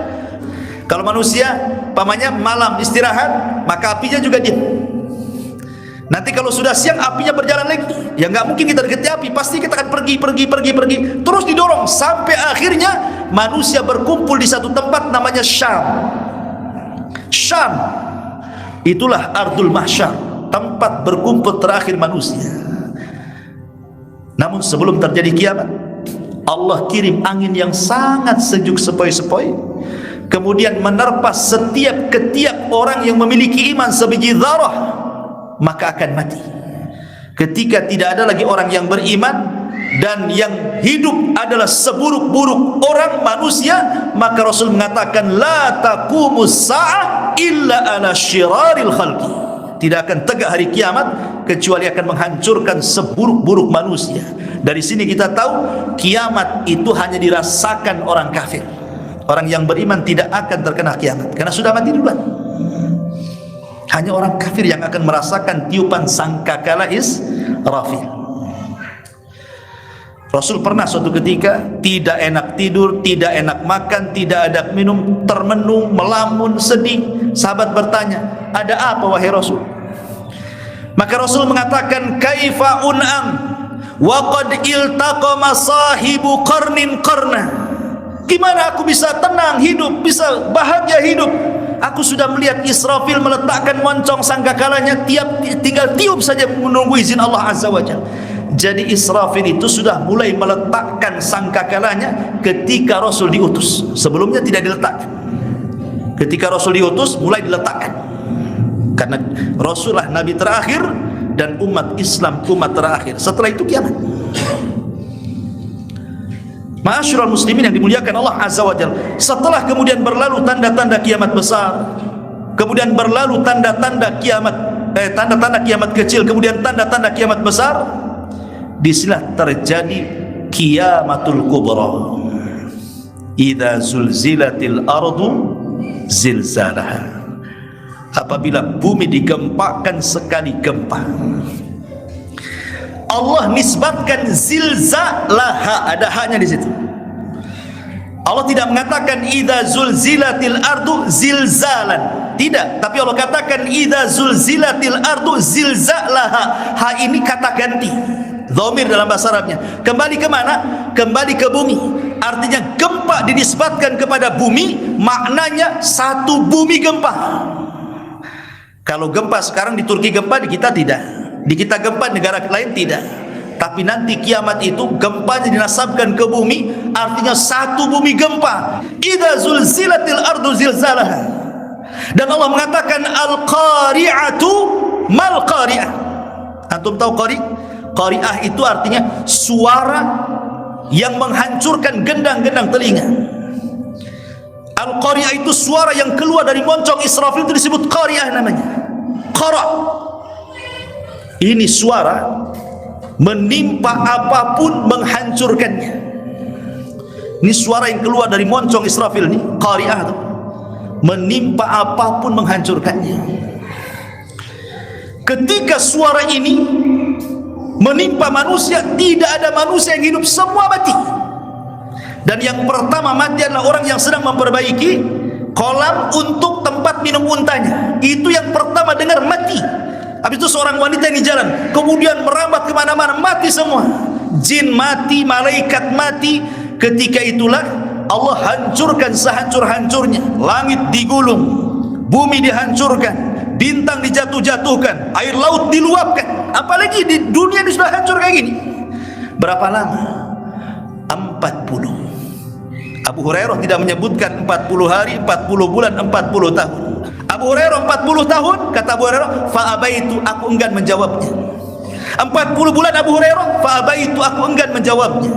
Speaker 2: Kalau manusia pamannya malam istirahat, maka apinya juga diam. Nanti kalau sudah siang apinya berjalan lagi. Ya nggak mungkin kita dekati api, pasti kita akan pergi, terus didorong sampai akhirnya manusia berkumpul di satu tempat namanya Syam. Syam itulah Ardul Mahsyar, tempat berkumpul terakhir manusia. Namun sebelum terjadi kiamat, Allah kirim angin yang sangat sejuk sepoi-sepoi, kemudian menerpa setiap ketiak orang yang memiliki iman sebiji dzarah, maka akan mati. Ketika tidak ada lagi orang yang beriman dan yang hidup adalah seburuk-buruk orang manusia, maka Rasul mengatakan la taqumus sa'ah illa ala syiraril khalqi. Tidak akan tegak hari kiamat kecuali akan menghancurkan seburuk-buruk manusia. Dari sini kita tahu kiamat itu hanya dirasakan orang kafir. Orang yang beriman tidak akan terkena kiamat karena sudah mati duluan. Hanya orang kafir yang akan merasakan tiupan sangkakala Israfil. Rasul pernah suatu ketika tidak enak tidur, tidak enak makan, tidak ada minum, termenung, melamun, sedih. Sahabat bertanya, ada apa wahai Rasul? Maka Rasul mengatakan, kaifa un'am wa qad iltaqama sahibu qarnin qarna. Gimana aku bisa tenang hidup, bisa bahagia hidup? Aku sudah melihat Israfil meletakkan moncong sangkakalanya, tinggal tiup saja menunggu izin Allah Azza wa Jalla. Jadi Israfil itu sudah mulai meletakkan sangkakalanya ketika Rasul diutus. Sebelumnya tidak diletakkan. Ketika Rasul diutus mulai diletakkan. Karena Rasulullah Nabi terakhir dan umat Islam umat terakhir. Setelah itu kiamat. Ma'asyiral muslimin yang dimuliakan Allah Azza wa Jalla. Setelah kemudian berlalu tanda-tanda kiamat besar, kemudian berlalu tanda-tanda kiamat kecil, kemudian tanda-tanda kiamat besar, disinilah terjadi kiamatul kubra. Idza zulzilatil ardu zilzalaha. Apabila bumi digempakan sekali gempa. Allah nisbatkan zilzalaha, ada haknya di situ. Allah tidak mengatakan idza zulzilatil ardu zilzalan, tidak, tapi Allah katakan idza zulzilatil ardu zilzalaha. Ha ini kata ganti, dhamir dalam bahasa Arabnya. Kembali ke mana? Kembali ke bumi. Artinya gempa dinisbatkan kepada bumi, maknanya satu bumi gempa. Kalau gempa sekarang di Turki gempa, di kita tidak. Di kita gempa, negara lain tidak. Tapi nanti kiamat itu gempanya dinasabkan ke bumi, artinya satu bumi gempa. Idza zulzilatil ardu zilzalaha. Dan Allah mengatakan al-qari'atu mal qari'ah. Antum tahu qari'ah itu artinya suara yang menghancurkan gendang-gendang telinga. Al-qari'ah itu suara yang keluar dari moncong Israfil, itu disebut qari'ah namanya. Qara'. Ini suara menimpa apapun menghancurkannya. Ini suara yang keluar dari moncong Israfil ini, qari'ah itu. Menimpa apapun menghancurkannya. Ketika suara ini menimpa manusia, tidak ada manusia yang hidup, semua mati. Dan yang pertama mati adalah orang yang sedang memperbaiki kolam untuk tempat minum untanya. Itu yang pertama dengar mati. Habis itu seorang wanita yang di jalan, kemudian merambat kemana-mana, mati semua. Jin mati, malaikat mati. Ketika itulah Allah hancurkan sehancur-hancurnya. Langit digulung, bumi dihancurkan, bintang dijatuh-jatuhkan, air laut diluapkan. Apalagi di dunia ini sudah hancur kayak gini. Berapa lama? 40. Abu Hurairah tidak menyebutkan 40 hari, 40 bulan, 40 tahun. Abu Hurairah 40 tahun, kata Abu Hurairah, fa'abaitu, aku enggan menjawabnya. 40 bulan Abu Hurairah, fa'abaitu, aku enggan menjawabnya.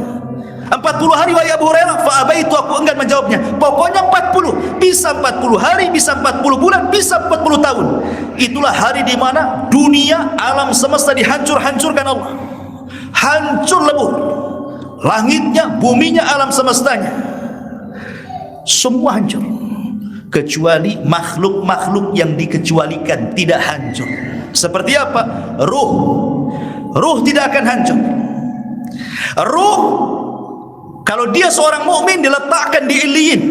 Speaker 2: 40 hari wahai Abu Hurairah, fa'abaitu, aku enggan menjawabnya. Pokoknya 40, bisa 40 hari, bisa 40 bulan, bisa 40 tahun. Itulah hari di mana dunia, alam semesta dihancur-hancurkan Allah. Hancur lebur. Langitnya, buminya, alam semestanya. Semua hancur. Kecuali makhluk-makhluk yang dikecualikan tidak hancur. Seperti apa? Ruh. Ruh tidak akan hancur. Ruh, kalau dia seorang mukmin diletakkan di Iliyin.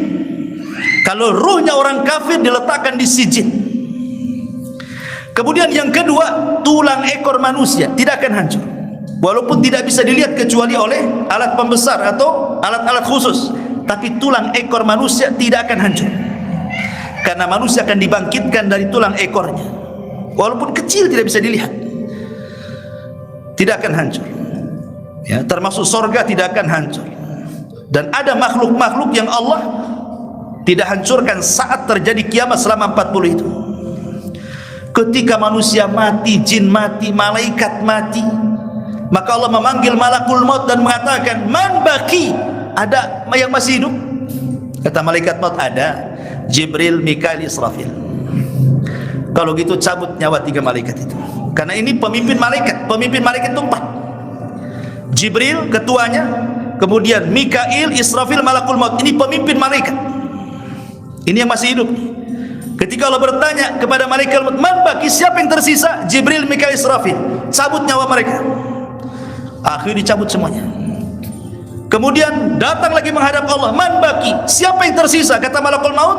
Speaker 2: Kalau ruhnya orang kafir diletakkan di Sijin. Kemudian yang kedua, tulang ekor manusia tidak akan hancur. Walaupun tidak bisa dilihat kecuali oleh alat pembesar atau alat-alat khusus. Tapi tulang ekor manusia tidak akan hancur. Karena manusia akan dibangkitkan dari tulang ekornya. Walaupun kecil tidak bisa dilihat, tidak akan hancur. Ya, termasuk sorga tidak akan hancur. Dan ada makhluk-makhluk yang Allah tidak hancurkan saat terjadi kiamat selama 40 itu. Ketika manusia mati, jin mati, malaikat mati, maka Allah memanggil malakul maut dan mengatakan, man baki? Ada yang masih hidup? Kata malaikat maut, ada. Jibril, Mikail, Israfil. Kalau gitu cabut nyawa 3 malaikat itu. Karena ini pemimpin malaikat. Pemimpin malaikat itu 4. Jibril ketuanya, kemudian Mikail, Israfil, malakul maut. Ini pemimpin malaikat. Ini yang masih hidup. Ketika Allah bertanya kepada malaikat maut, man baki, siapa yang tersisa? Jibril, Mikail, Israfil. Cabut nyawa mereka. Akhirnya dicabut semuanya. Kemudian datang lagi menghadap Allah, man baki, siapa yang tersisa? Kata malakul maut,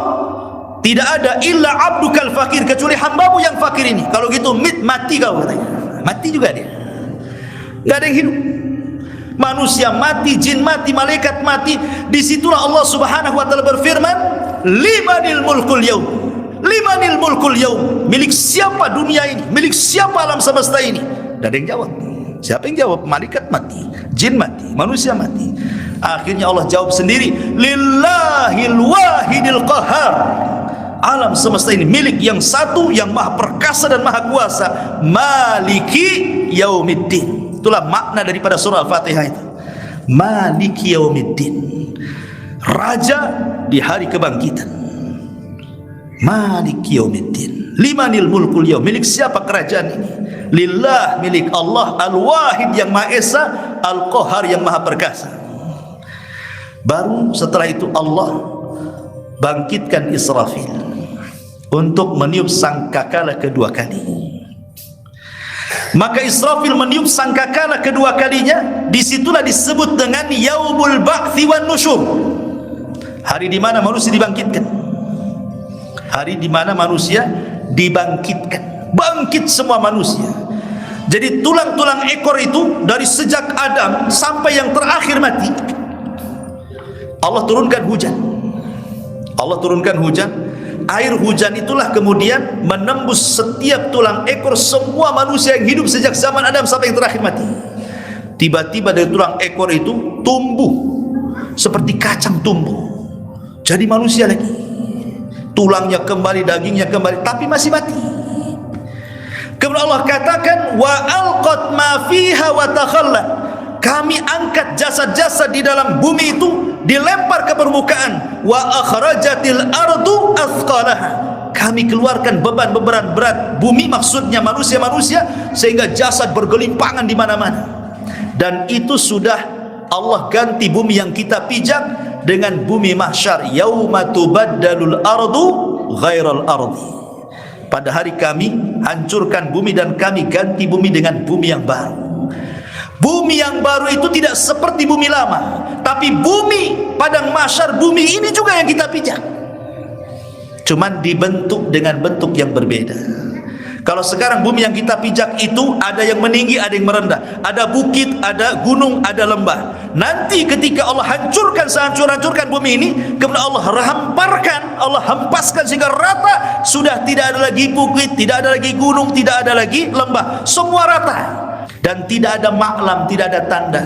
Speaker 2: tidak ada illa abdukal fakir, kecuali hambamu yang fakir ini. Kalau gitu mati kau, katanya. Mati juga dia. Gak ada yang hidup. Manusia mati, jin mati, malaikat mati. Disitulah Allah subhanahu wa ta'ala berfirman, limanil mulkul yaum, limanil mulkul yaum, milik siapa dunia ini, milik siapa alam semesta ini? Tidak ada yang jawab. Siapa yang jawab? Malaikat mati, jin mati, manusia mati. Akhirnya Allah jawab sendiri, lillahil wahidil qahar, alam semesta ini milik yang satu, yang maha perkasa dan maha kuasa, maliki yaumiddin. Itulah makna daripada surah Al-Fatihah itu, maliki yaumiddin, raja di hari kebangkitan. Maliki yaumiddin, limanil mulkul yaum, milik siapa kerajaan ini? Lillah, milik Allah, al-wahid yang maha esa, al-qahar yang maha perkasa. Baru setelah itu Allah bangkitkan Israfil untuk meniup sangkakala kedua kali. Maka Israfil meniup sangkakala kedua kalinya, disitulah disebut dengan yaumul ba'thi wan nusyur, hari di mana manusia dibangkitkan. Hari di mana manusia dibangkitkan, bangkit semua manusia. Jadi tulang-tulang ekor itu dari sejak Adam sampai yang terakhir mati, Allah turunkan hujan. Allah turunkan hujan. Air hujan itulah kemudian menembus setiap tulang ekor semua manusia yang hidup sejak zaman Adam sampai yang terakhir mati. Tiba-tiba dari tulang ekor itu tumbuh seperti kacang tumbuh, jadi manusia lagi. Tulangnya kembali, dagingnya kembali, tapi masih mati. Kemudian Allah katakan, wa alqat ma fiha wa takhallat, kami angkat jasad-jasad di dalam bumi itu, dilempar ke permukaan. Wa akhrajatil ardu athqalaha, kami keluarkan beban-beban berat bumi, maksudnya manusia-manusia, sehingga jasad bergelimpangan di mana-mana. Dan itu sudah Allah ganti bumi yang kita pijak dengan bumi mahsyar, yauma tubaddalul ardu ghairal ardi. Pada hari kami hancurkan bumi dan kami ganti bumi dengan bumi yang baru. Bumi yang baru itu tidak seperti bumi lama, tapi bumi padang mahsyar, bumi ini juga yang kita pijak, cuman dibentuk dengan bentuk yang berbeda. Kalau sekarang bumi yang kita pijak itu ada yang meninggi, ada yang merendah, ada bukit, ada gunung, ada lembah. Nanti ketika Allah hancurkan sehancur-hancurkan bumi ini, kemudian Allah hamparkan, Allah hempaskan sehingga rata, sudah tidak ada lagi bukit, tidak ada lagi gunung, tidak ada lagi lembah, semua rata. Dan tidak ada maklam, tidak ada tanda.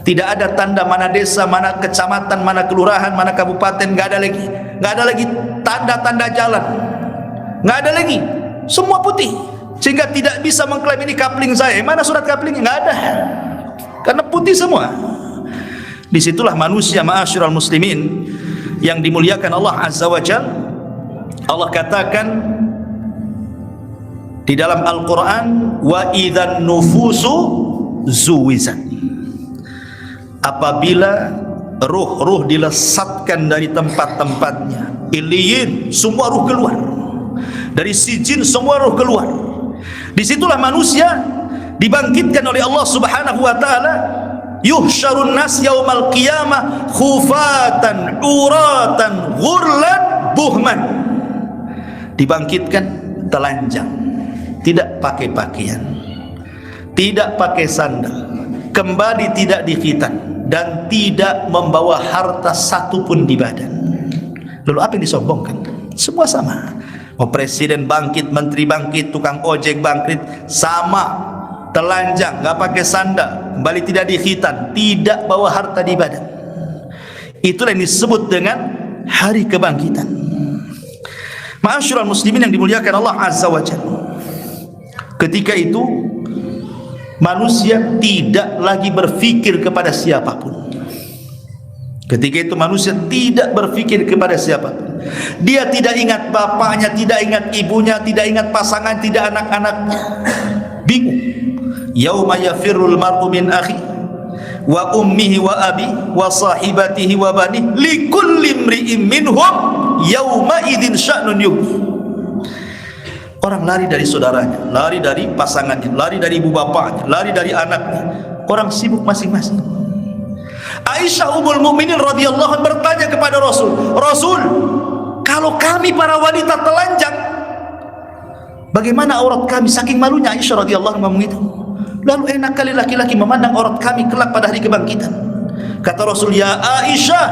Speaker 2: Tidak ada tanda mana desa, mana kecamatan, mana kelurahan, mana kabupaten, enggak ada lagi. Enggak ada lagi tanda-tanda jalan. Enggak ada lagi. Semua putih. Sehingga tidak bisa mengklaim ini kapling saya. Mana surat kaplingnya? Enggak ada. Karena putih semua. Disitulah manusia, ma'asyiral muslimin, yang dimuliakan Allah Azza wa Jalla. Allah katakan di dalam Al-Quran, wa idzan nufusu zuwizat, apabila ruh-ruh dilesatkan dari tempat-tempatnya, iliyin, semua ruh keluar dari sijin, semua ruh keluar. Disitulah manusia dibangkitkan oleh Allah subhanahu wa ta'ala. Yuhsyarun nas yaumal qiyamah khufatan uratan ghurlan buhman, dibangkitkan telanjang, tidak pakai pakaian, tidak pakai sandal, kembali tidak dikhitan, dan tidak membawa harta satupun di badan. Lalu apa yang disombongkan? Semua sama. Mau presiden bangkit, menteri bangkit, tukang ojek bangkit, sama, telanjang, nggak pakai sandal, kembali tidak dikhitan, tidak bawa harta di badan. Itulah yang disebut dengan hari kebangkitan. Ma'asyiral muslimin yang dimuliakan Allah Azza wa Jalla. Ketika itu manusia tidak lagi berfikir kepada siapapun. Ketika itu manusia tidak berfikir kepada siapapun. Dia tidak ingat bapaknya, tidak ingat ibunya, tidak ingat pasangan, tidak anak-anaknya. Bingung. Yauma yafirrul mar'u min akhi wa ummihi wa abi wa sahibatihi wa bani likulli imri'in minhum yauma idzin sya'nun yughni. Orang lari dari saudaranya, lari dari pasangannya, lari dari ibu bapaknya, lari dari anaknya. Orang sibuk masing-masing. Aisyah Ummul Mukminin radhiyallahu anha bertanya kepada Rasul, "Rasul, kalau kami para wanita telanjang, bagaimana aurat kami?" Saking malunya Aisyah radhiyallahu anha ngomong itu. Lalu enak kali laki-laki memandang aurat kami kelak pada hari kebangkitan. Kata Rasul, "Ya Aisyah,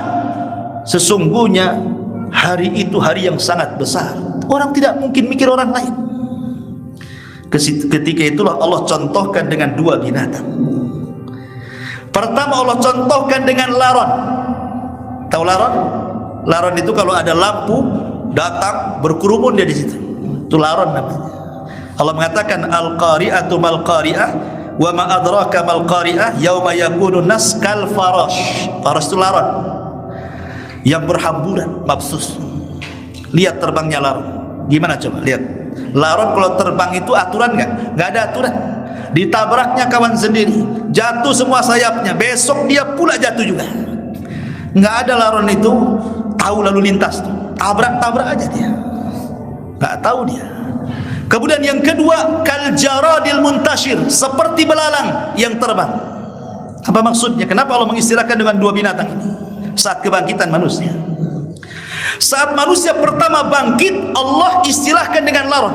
Speaker 2: sesungguhnya hari itu hari yang sangat besar. Orang tidak mungkin mikir orang lain." Ketika itulah Allah contohkan dengan dua binatang. Pertama Allah contohkan dengan laron. Tahu laron? Laron itu kalau ada lampu datang berkerumun dia di situ. Itu laron namanya. Allah mengatakan al-qari'atu mal qari'ah wa ma adraka mal qari'ah yauma yakunu nas kal farash. Farash itu laron yang berhamburan, mabsus. Lihat terbangnya laron. Gimana coba lihat. Laron kalau terbang itu aturan enggak? Enggak ada aturan. Ditabraknya kawan sendiri, jatuh semua sayapnya, besok dia pula jatuh juga. Enggak ada laron itu tahu lalu lintas, tabrak-tabrak aja dia. Enggak tahu dia. Kemudian yang kedua, kal jaradil muntashir, seperti belalang yang terbang. Apa maksudnya? Kenapa Allah mengistilahkan dengan dua binatang ini saat kebangkitan manusia? Saat manusia pertama bangkit, Allah istilahkan dengan laron.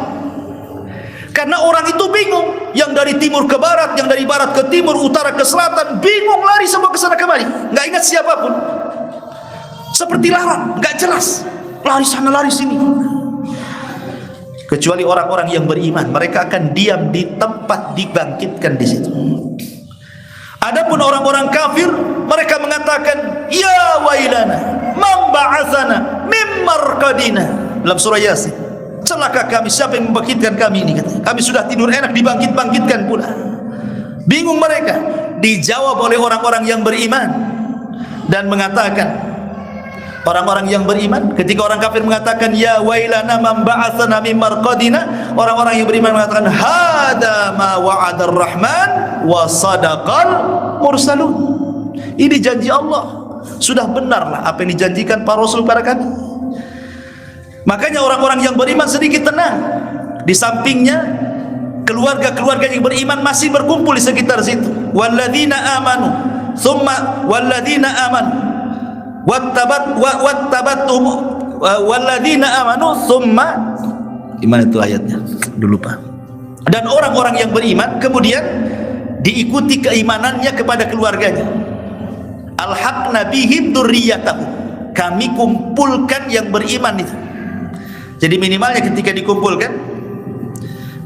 Speaker 2: Karena orang itu bingung, yang dari timur ke barat, yang dari barat ke timur, utara ke selatan, bingung lari semua ke sana kemari, enggak ingat siapapun. Seperti laron, enggak jelas. Lari sana, lari sini. Kecuali orang-orang yang beriman, mereka akan diam di tempat, dibangkitkan di situ. Adapun orang-orang kafir, mereka mengatakan, "Ya wailana, man ba'atsana mim marqadina." Dalam surah Yasin, celaka kami, siapa yang membangkitkan kami ini, katanya. Kami sudah tidur enak, dibangkit-bangkitkan pula. Bingung mereka. Dijawab oleh orang-orang yang beriman dan mengatakan, orang-orang yang beriman, ketika orang kafir mengatakan ya wailana man ba'atsana mim marqadina, orang-orang yang beriman mengatakan hada ma wa'adar rahman wa sadaqal mursalun. Ini janji Allah, sudah benarlah apa yang dijanjikan para rasul pada kami. Makanya orang-orang yang beriman sedikit tenang. Di sampingnya keluarga-keluarga yang beriman masih berkumpul di sekitar situ. Walladzina amanu thumma walladzina amanu wattabatum walladzina amanu thumma, gimana itu ayatnya? Dulu lupa. Dan orang-orang yang beriman kemudian diikuti keimanannya kepada keluarganya. Alhaqna bihim dzurriyyatahum. Kami kumpulkan yang beriman itu. Jadi minimalnya ketika dikumpulkan,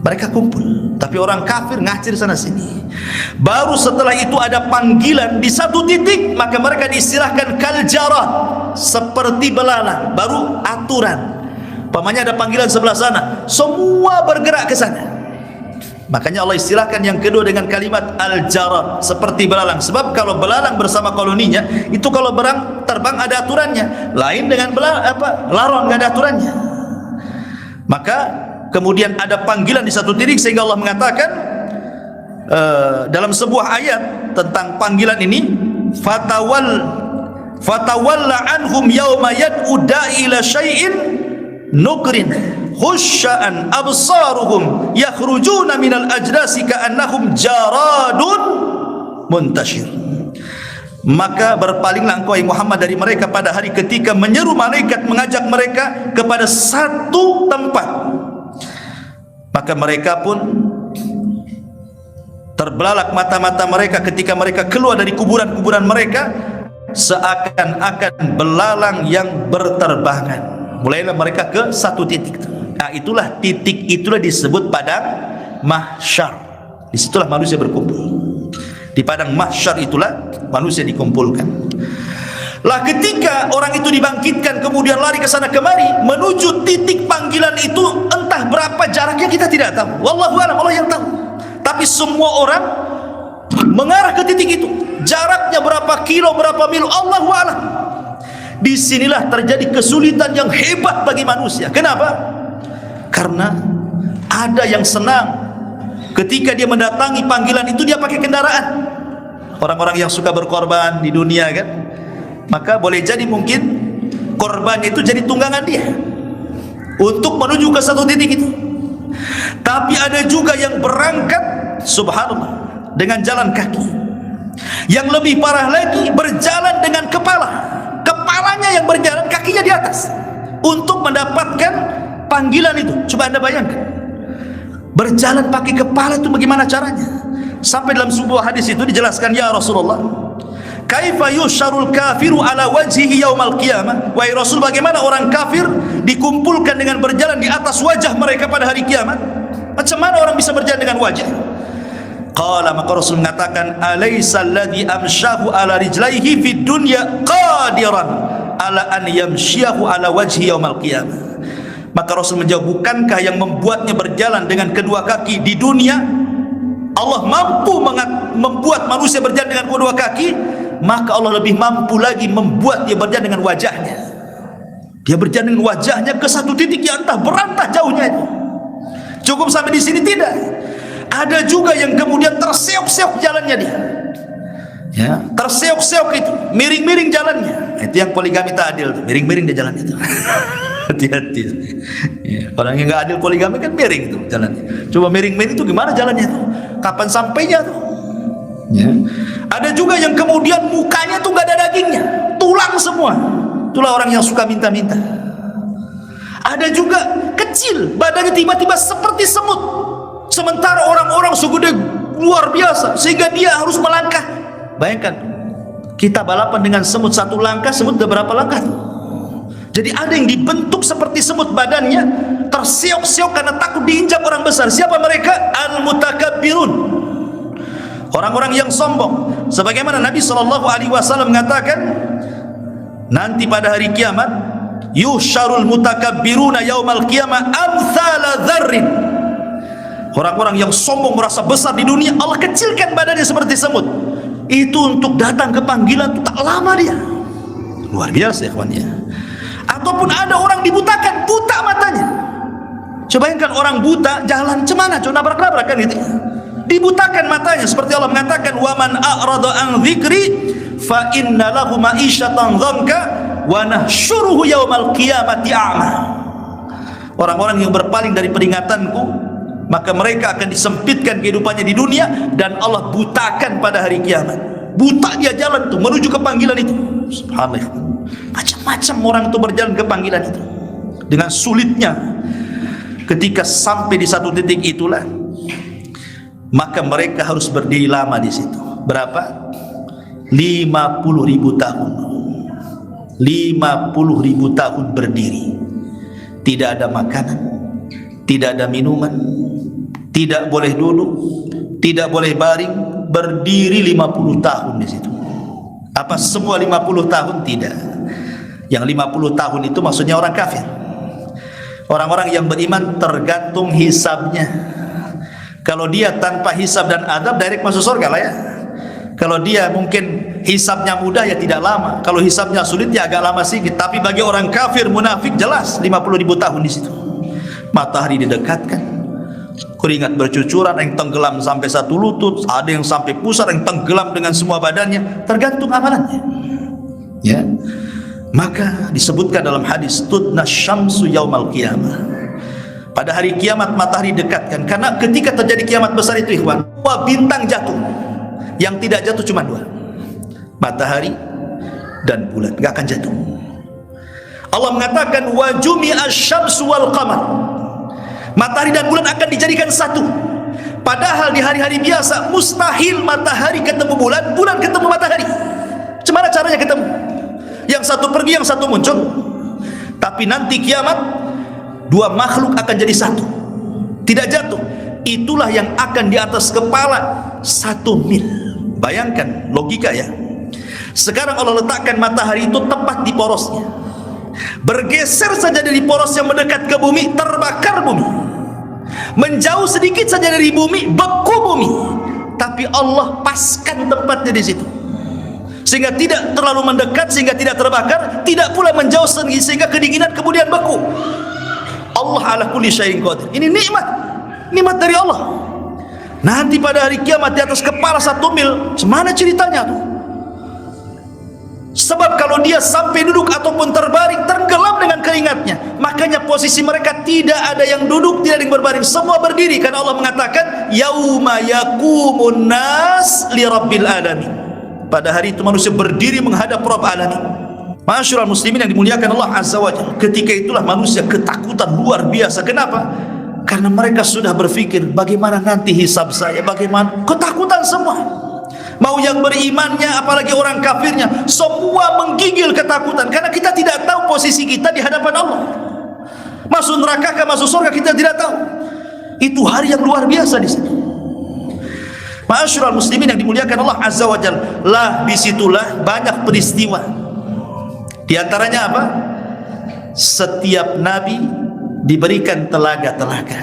Speaker 2: mereka kumpul. Tapi orang kafir ngacir sana sini. Baru setelah itu ada panggilan di satu titik, maka mereka diistilahkan kal jarad, seperti belalang. Baru aturan. Pamannya ada panggilan sebelah sana, semua bergerak ke sana. Makanya Allah istilahkan yang kedua dengan kalimat al-jarad, seperti belalang. Sebab kalau belalang bersama koloninya, itu kalau terbang ada aturannya. Lain dengan laron, nggak ada aturannya. Maka kemudian ada panggilan di satu titik, sehingga Allah mengatakan dalam sebuah ayat tentang panggilan ini, fatawalla anhum yawma yad'u da'i ila syai'in nukrin khusya'an absaruhum yakhrujuna minal ajdasi ka'annahum jaradun muntashir. Maka berpalinglah engkau ya Muhammad dari mereka pada hari ketika menyeru malaikat mengajak mereka kepada satu tempat. Maka mereka pun terbelalak mata-mata mereka ketika mereka keluar dari kuburan-kuburan mereka, seakan-akan belalang yang berterbangan. Mulailah mereka ke satu titik. Nah, itulah titik, itulah disebut padang mahsyar. Disitulah manusia berkumpul. Di padang mahsyar itulah manusia dikumpulkan. Lah ketika orang itu dibangkitkan kemudian lari ke sana kemari menuju titik panggilan itu, entah berapa jaraknya kita tidak tahu. Wallahu a'lam, Allah yang tahu. Tapi semua orang mengarah ke titik itu. Jaraknya berapa kilo, berapa mil, Allahu a'lam. Disinilah terjadi kesulitan yang hebat bagi manusia. Kenapa? Karena ada yang senang ketika dia mendatangi panggilan itu, dia pakai kendaraan. Orang-orang yang suka berkorban di dunia kan, maka boleh jadi mungkin korbannya itu jadi tunggangan dia untuk menuju ke satu titik itu. Tapi ada juga yang berangkat, subhanallah, dengan jalan kaki. Yang lebih parah lagi, berjalan dengan kepalanya yang berjalan, kakinya di atas, untuk mendapatkan panggilan itu. Coba anda bayangkan, berjalan pakai kepala itu bagaimana caranya? Sampai dalam sebuah hadis itu dijelaskan, ya Rasulullah, kaifa yusyarul kafiru ala wajhihi yaumal qiyamah. Wahai Rasul, bagaimana orang kafir dikumpulkan dengan berjalan di atas wajah mereka pada hari kiamat? Macam mana orang bisa berjalan dengan wajah? Qala, maka Rasul mengatakan, alaysa alladhi amsyahu ala rijlaihi fid dunya qadiran ala an yamsyahu ala wajhi yaumal qiyamah. Maka Rasul menjawab, bukankah yang membuatnya berjalan dengan kedua kaki di dunia, Allah mampu membuat manusia berjalan dengan kedua kaki, maka Allah lebih mampu lagi membuat dia berjalan dengan wajahnya. Dia berjalan dengan wajahnya ke satu titik yang entah berantah jauhnya itu. Cukup sampai di sini? Tidak. Ada juga yang kemudian terseok-seok jalannya dia, ya, terseok-seok itu, miring-miring jalannya. Itu yang poligami tak adil, miring-miring dia jalan itu. Hati-hati. Ya, orang yang nggak adil poligami kan miring itu jalannya. Coba miring-miring itu gimana jalannya itu? Kapan sampainya tuh? Ya. Ada juga yang kemudian mukanya tuh nggak ada dagingnya, tulang semua. Itulah orang yang suka minta-minta. Ada juga kecil, badannya tiba-tiba seperti semut. Sementara orang-orang segede luar biasa, sehingga dia harus melangkah. Bayangkan, kita balapan dengan semut, satu langkah, semut udah berapa langkah? Jadi ada yang dibentuk seperti semut badannya, terseok-seok karena takut diinjak orang besar. Siapa mereka? Al-mutakabbirun, orang-orang yang sombong. Sebagaimana Nabi SAW mengatakan, nanti pada hari kiamat, yusyarul mutakabbiruna yaumal qiyamah amthala dzarrin. Orang-orang yang sombong merasa besar di dunia, Allah kecilkan badannya seperti semut. Itu untuk datang ke panggilan itu tak lama dia. Luar biasa ikhwannya. Ataupun ada orang dibutakan, buta matanya. Coba bayangkan orang buta jalan cemana, coba nabrak-nabrak kan gitu. Dibutakan matanya, seperti Allah mengatakan, wa man a'rada an dzikri fa inna lahu ma'isyatan dhanka wa nahsyuruhu yaumal qiyamati a'ma. Orang-orang yang berpaling dari peringatanku, maka mereka akan disempitkan kehidupannya di dunia, dan Allah butakan pada hari kiamat. Buta dia jalan tuh menuju ke panggilan itu. Subhanallah. Macam-macam orang itu berjalan ke panggilan itu. Dengan sulitnya, ketika sampai di satu titik itulah, maka mereka harus berdiri lama di situ. Berapa? 50.000 tahun. 50.000 tahun berdiri. Tidak ada makanan, tidak ada minuman, tidak boleh duduk, tidak boleh baring, berdiri 50 tahun di situ. Apa semua 50 tahun? Tidak. Yang 50 tahun itu maksudnya orang kafir. Orang-orang yang beriman tergantung hisabnya. Kalau dia tanpa hisab dan adab, direct masuk surga lah ya. Kalau dia mungkin hisabnya mudah, ya tidak lama. Kalau hisabnya sulit, ya agak lama sedikit. Tapi bagi orang kafir munafik, jelas 50.000 tahun di situ. Matahari didekatkan, keringat bercucuran, yang tenggelam sampai satu lutut, ada yang sampai pusar, yang tenggelam dengan semua badannya, tergantung amalannya. Ya, maka disebutkan dalam hadis, tudna syamsu yaumal qiyamah. Pada hari kiamat matahari dekatkan, karena ketika terjadi kiamat besar itu ikhwan, dua bintang jatuh. Yang tidak jatuh cuma dua, matahari dan bulan, nggak akan jatuh. Allah mengatakan, wa jumi'a syamsu wal qamar. Matahari dan bulan akan dijadikan satu. Padahal di hari-hari biasa mustahil matahari ketemu bulan, bulan ketemu matahari. Gimana caranya ketemu? Yang satu pergi, yang satu muncul. Tapi nanti kiamat, dua makhluk akan jadi satu, tidak jatuh. Itulah yang akan di atas kepala 1 mil. Bayangkan logika ya. Sekarang Allah letakkan matahari itu tepat di porosnya. Bergeser saja dari poros yang mendekat ke bumi, terbakar bumi. Menjauh sedikit saja dari bumi, beku bumi. Tapi Allah paskan tempatnya di situ, sehingga tidak terlalu mendekat, sehingga tidak terbakar, tidak pula menjauh sehingga kedinginan kemudian beku. Allah ala kulli syai'in qadir. Ini nikmat dari Allah. Nanti pada hari kiamat di atas kepala 1 mil, semana ceritanya tuh? Sebab kalau dia sampai duduk ataupun terbaring, tenggelam dengan keringatnya. Makanya posisi mereka tidak ada yang duduk, tidak ada yang berbaring, semua berdiri, karena Allah mengatakan yauma yaqumun nas li rabbil alamin. Pada hari itu manusia berdiri menghadap Rabb alamin. Ma'asyiral muslimin yang dimuliakan Allah Azza wa Jalla, ketika itulah manusia ketakutan luar biasa. Kenapa? Karena mereka sudah berpikir bagaimana nanti hisab saya, bagaimana, ketakutan semua. Mau yang berimannya, apalagi orang kafirnya, semua menggigil ketakutan karena kita tidak tahu posisi kita di hadapan Allah. Masuk neraka ke masuk surga kita tidak tahu. Itu hari yang luar biasa di sini. Ma'asyiral muslimin yang dimuliakan Allah Azza wa Jalla, lah disitulah banyak peristiwa. Di antaranya apa? Setiap nabi diberikan telaga-telaga.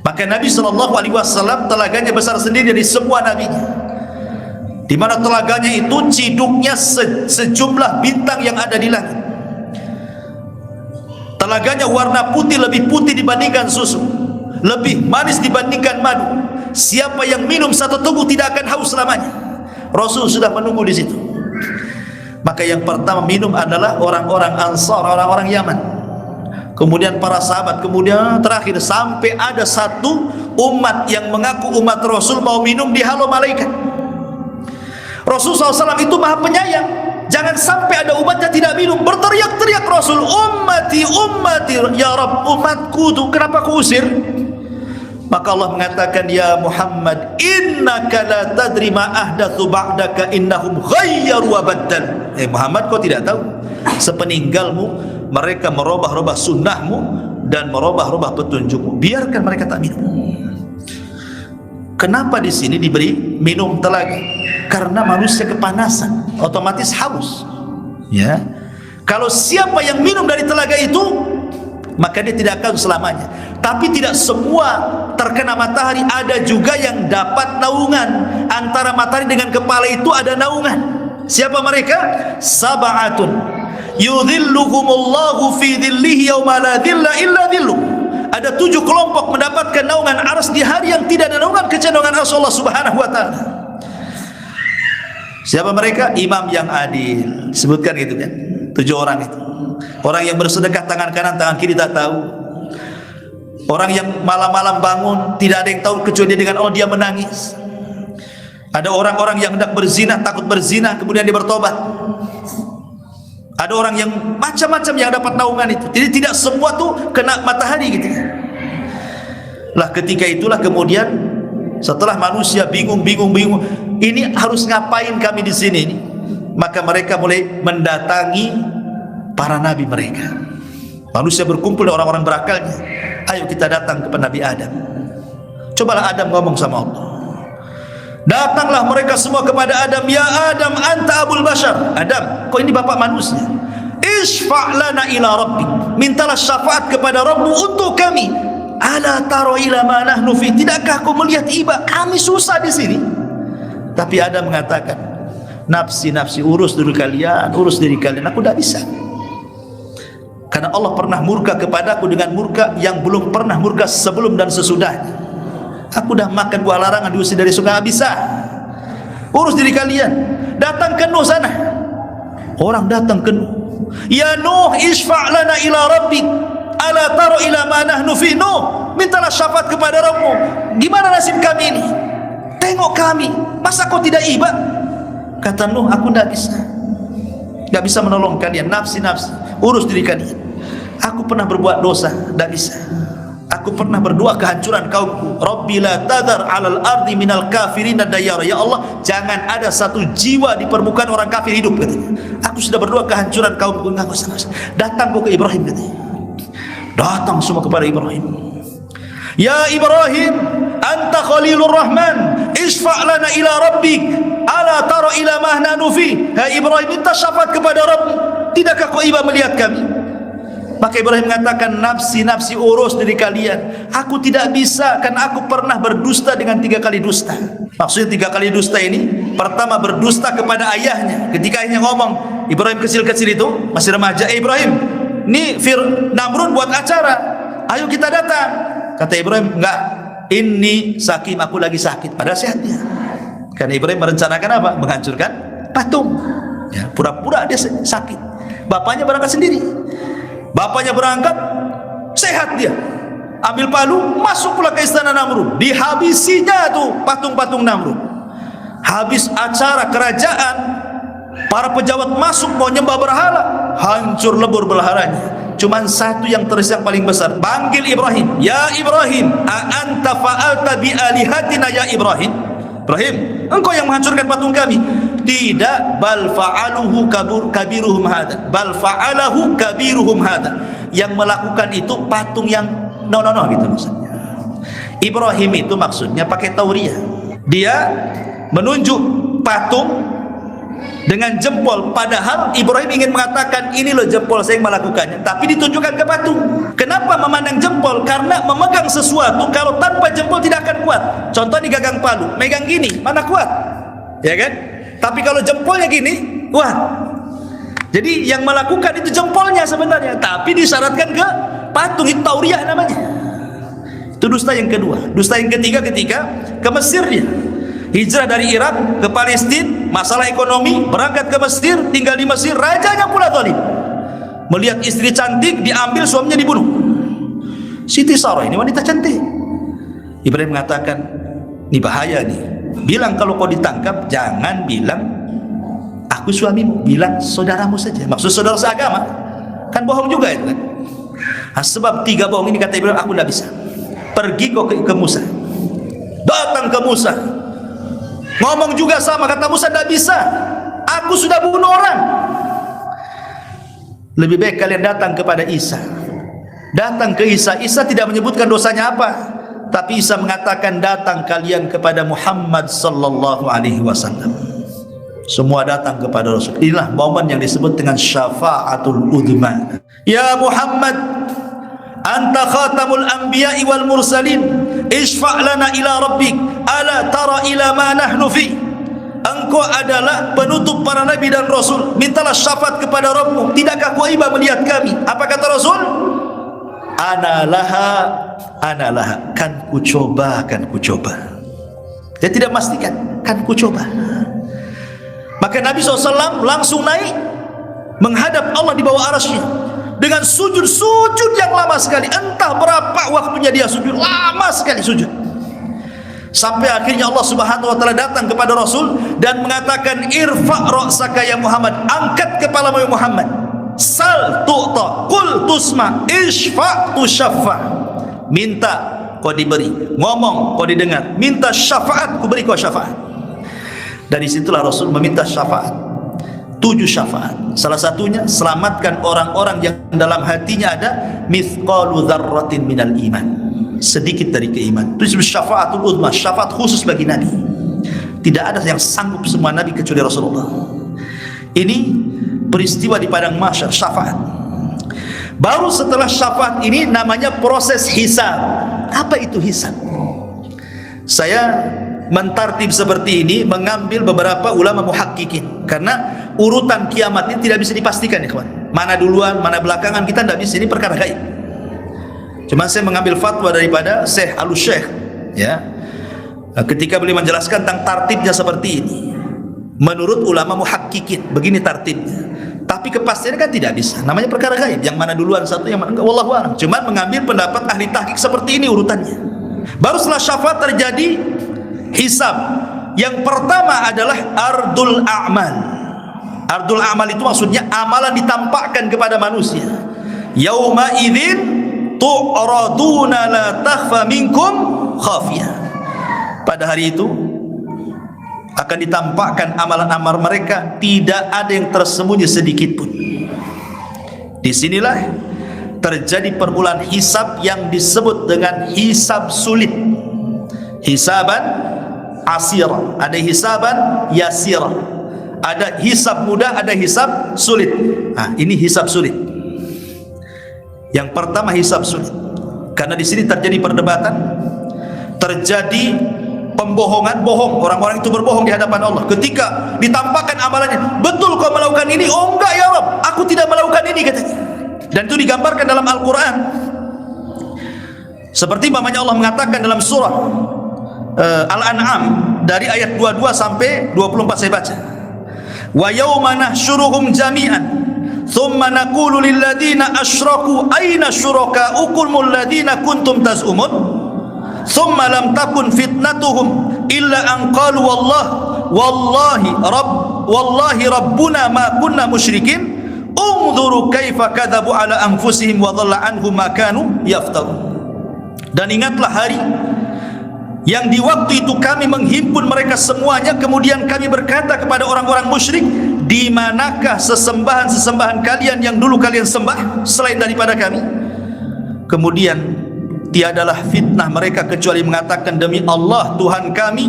Speaker 2: Maka Nabi SAW telaganya besar sendiri dari semua nabinya. Di mana telaganya itu ciduknya sejumlah bintang yang ada di langit. Telaganya warna putih, lebih putih dibandingkan susu, lebih manis dibandingkan madu. Siapa yang minum satu teguk tidak akan haus selamanya. Rasul sudah menunggu di situ. Maka yang pertama minum adalah orang-orang Ansar, orang-orang Yaman. Kemudian para sahabat, kemudian terakhir sampai ada satu umat yang mengaku umat Rasul mau minum, dihalau malaikat. Rasulullah SAW itu maha penyayang. Jangan sampai ada umatnya tidak minum. Berteriak-teriak Rasul, ummati, ummati, ya Rabb, umatku tuh kenapa kau usir? Maka Allah mengatakan, ya Muhammad, innaka la tadri ma ahdatsu ba'daka innahum ghayyaru wa baddal. Muhammad, kau tidak tahu sepeninggalmu mereka merubah-rubah sunnahmu dan merubah-rubah petunjukmu. Biarkan mereka tak minum. Kenapa di sini diberi minum telaga? Karena manusia kepanasan, otomatis haus. Ya, kalau siapa yang minum dari telaga itu, maka dia tidak akan selamanya. Tapi tidak semua terkena matahari, ada juga yang dapat naungan. Antara matahari dengan kepala itu ada naungan. Siapa mereka? Sab'atun yudhilluhumullahu fi dhillihi yawma la dhilla illa dhilluh. Ada 7 kelompok mendapatkan naungan arsy di hari yang tidak ada naungan kecuali naungan arsy Allah Subhanahu wa taala. Siapa mereka? Imam yang adil. Sebutkan gitu kan, 7 orang itu. Orang yang bersedekah tangan kanan, tangan kiri tak tahu. Orang yang malam-malam bangun tidak ada yang tahu kecuali dia dengan Allah, dia menangis. Ada orang-orang yang hendak berzina, takut berzina, kemudian dia bertobat. Ada orang yang macam-macam yang dapat naungan itu. Jadi tidak semua tuh kena matahari gitu. Lah ketika itulah kemudian setelah manusia bingung, ini harus ngapain kami di sini? Maka mereka mulai mendatangi para nabi mereka. Manusia berkumpul dengan orang-orang berakalnya. Ayo kita datang kepada Nabi Adam. Cobalah Adam ngomong sama Allah. Datanglah mereka semua kepada Adam. Ya Adam, anta abul bashar. Adam, kau ini bapak manusia. Isfa' lana ila rabbik. Mintalah syafaat kepada Rabbmu untuk kami. Ala taro ila ma nahnu fi. Tidakkah kau melihat iba kami susah di sini? Tapi Adam mengatakan, nafsi, urus diri kalian, aku tidak bisa. Karena Allah pernah murka kepadaku dengan murka yang belum pernah murka sebelum dan sesudahnya. Aku dah makan buah larangan, diusir dari surga, tidak bisa. Urus diri kalian. Datang ke Nuh sana. Orang datang ke Nuh. Ya Nuh, isfa' lana ila rabbik. Ala taro ila ma nahnu fi. Nuh, mintalah syafaat kepada Rabbmu. Gimana nasib kami ini? Tengok kami, masa kau tidak iba? Kata Nuh, aku tidak bisa. Tidak bisa menolong kalian. Nafsi, urus diri kalian. Aku pernah berbuat dosa, tidak bisa. Aku pernah berdoa kehancuran kaumku. Rabbi la tadhar 'alal ardi minal kafirin dayara. Ya Allah, jangan ada satu jiwa di permukaan orang kafir hidup, katanya. Aku sudah berdoa kehancuran kaumku. Enggak usah. Datang kau ke Ibrahim, katanya. Datang semua kepada Ibrahim. Ya Ibrahim, anta Khalilur Rahman, isfa' lana ila rabbik. Ala tara ila ma nahnu fi. Hai Ibrahim, minta syafaat kepada Rabbmu. Tidakkah kau iba melihat kami? Maka Ibrahim mengatakan, nafsi, urus diri kalian. Aku tidak bisa, karena aku pernah berdusta dengan 3 kali dusta. Maksudnya 3 kali dusta ini, pertama berdusta kepada ayahnya. Ketika ayahnya ngomong, Ibrahim kecil-kecil itu, masih remaja, Ibrahim, ini Namrud buat acara, ayo kita datang. Kata Ibrahim, enggak, ini sakim, aku lagi sakit. Padahal sehatnya. Karena Ibrahim merencanakan apa? Menghancurkan patung. Ya, pura-pura dia sakit. Bapaknya berangkat sendiri. Bapaknya berangkat, sehat dia. Ambil palu, masuk pula ke istana Namrud. Dihabisinya tuh patung-patung Namrud. Habis acara kerajaan, para pejabat masuk mau nyembah berhala, hancur lebur berhalanya. Cuman satu yang tersisa yang paling besar. Panggil Ibrahim, ya Ibrahim, a anta fa'alta bi alihatina ya Ibrahim. Ibrahim, engkau yang menghancurkan patung kami. Tidak, bal fa'aluhu kabiruhum hada. Bal fa'alahu kabiruhum hada. Yang melakukan itu patung yang no gitu maksudnya. Ibrahim itu maksudnya pakai tauriah. Dia menunjuk patung dengan jempol, padahal Ibrahim ingin mengatakan ini loh jempol saya yang melakukannya, tapi ditunjukkan ke patung. Kenapa memandang jempol? Karena memegang sesuatu kalau tanpa jempol tidak akan kuat. Contoh nih gagang palu, megang gini mana kuat, ya kan? Tapi kalau jempolnya gini kuat. Jadi yang melakukan itu jempolnya sebenarnya, tapi disyaratkan ke patung. Itu tauriah namanya. Itu dusta yang kedua. Dusta yang ketiga ketika ke Mesir dia hijrah dari Irak ke Palestina, masalah ekonomi, berangkat ke Mesir, tinggal di Mesir, rajanya pula zalim. Melihat istri cantik, diambil, suaminya dibunuh. Siti Sarah ini wanita cantik. Ibrahim mengatakan, ini bahaya nih. Bilang kalau kau ditangkap, jangan bilang aku suamimu, bilang saudaramu saja. Maksud saudara seagama, kan bohong juga itu kan. Nah, sebab 3 bohong ini kata Ibrahim, aku tidak bisa. Pergi kau ke Musa. Datang ke Musa. Ngomong juga sama, kata Musa, tidak bisa, aku sudah bunuh orang. Lebih baik kalian datang kepada Isa. Datang ke Isa. Isa tidak menyebutkan dosanya apa, tapi Isa mengatakan datang kalian kepada Muhammad sallallahu alaihi wasallam. Semua datang kepada Rasul. Inilah momen yang disebut dengan syafa'atul udhma. Ya Muhammad, anta khatamul anbiya'i wal mursalin, isfa' lana ila rabbik, ala tara ila ma nahnu fi. Engkau adalah penutup para nabi dan rasul, mintalah syafaat kepada Rabbmu, tidakkah kau iba melihat kami? Apa kata Rasul? Ana laha, kan ku coba. Dia tidak memastikan, kan ku coba. Maka Nabi SAW langsung naik menghadap Allah di bawah arasy-Nya dengan sujud yang lama sekali. Entah berapa waktunya dia sujud, lama sekali sujud. Sampai akhirnya Allah Subhanahu wa taala datang kepada Rasul dan mengatakan, irfa' ra'saka ya Muhammad, angkat kepalamu ya Muhammad. Sal tu'ta, qul tusma, isfa' tusyaffa. Minta kau diberi, ngomong kau didengar, minta syafaat, ku beri kau syafaat. Dari situlah Rasul meminta syafaat, 7 syafaat. Salah satunya, selamatkan orang-orang yang dalam hatinya ada mithqalu dzarratin minal iman, sedikit dari keiman. Itu disebut syafaatul uzma, syafaat khusus bagi Nabi. Tidak ada yang sanggup semua Nabi kecuali Rasulullah. Ini peristiwa di padang mahsyar, syafaat. Baru setelah syafaat ini namanya proses hisab. Apa itu hisab? Saya mentartib seperti ini mengambil beberapa ulama muhakkikin, karena urutan kiamat ini tidak bisa dipastikan ya kawan. Mana duluan, mana belakangan, kita tidak bisa, ini perkara gaib. Cuma saya mengambil fatwa daripada Syekh Al-Syekh, ya, ketika beliau menjelaskan tentang tartibnya seperti ini. Menurut ulama muhakkikin begini tartibnya, tapi kepastiannya kan tidak bisa, namanya perkara gaib, yang mana duluan satu, yang mana enggak, wallahu a'lam. Cuma mengambil pendapat ahli tahqiq seperti ini urutannya. Baru setelah syafaat terjadi hisab. Yang pertama adalah ardul a'mal. Ardul a'mal itu maksudnya amalan ditampakkan kepada manusia. Yauma idzin tu'raduna la takhfa minkum khafiyah. Pada hari itu akan ditampakkan amalan-amal mereka, tidak ada yang tersembunyi sedikit pun. Disinilah terjadi permulaan hisab yang disebut dengan hisab sulit. Hisaban asira, ada hisaban yasira, ada hisab mudah, ada hisab sulit. Nah, ini hisab sulit. Yang pertama hisab sulit, karena di sini terjadi perdebatan, terjadi pembohongan, bohong. Orang-orang itu berbohong di hadapan Allah. Ketika ditampakkan amalannya, betul kau melakukan ini? Oh enggak ya Rabb, aku tidak melakukan ini, katanya. Dan itu digambarkan dalam Al-Quran. Seperti umpamanya Allah mengatakan dalam surah Al-An'am dari ayat 22 sampai 24 saya baca. wa yauma nahsyuruhum jami'an thumma naqulu lil ladzina asyraku aina syurakaukum alladzina kuntum tazumun thumma lam takun fitnatuhum illa an qalu wallahi rabbuna ma kunna musyrikin unzuru kaifa kadzabu ala anfusihim wa dhalla anhum ma kanu yaftarun. Dan ingatlah hari yang di waktu itu kami menghimpun mereka semuanya, kemudian kami berkata kepada orang-orang musyrik, di manakah sesembahan-sesembahan kalian yang dulu kalian sembah selain daripada kami? Kemudian tiadalah fitnah mereka kecuali mengatakan, demi Allah Tuhan kami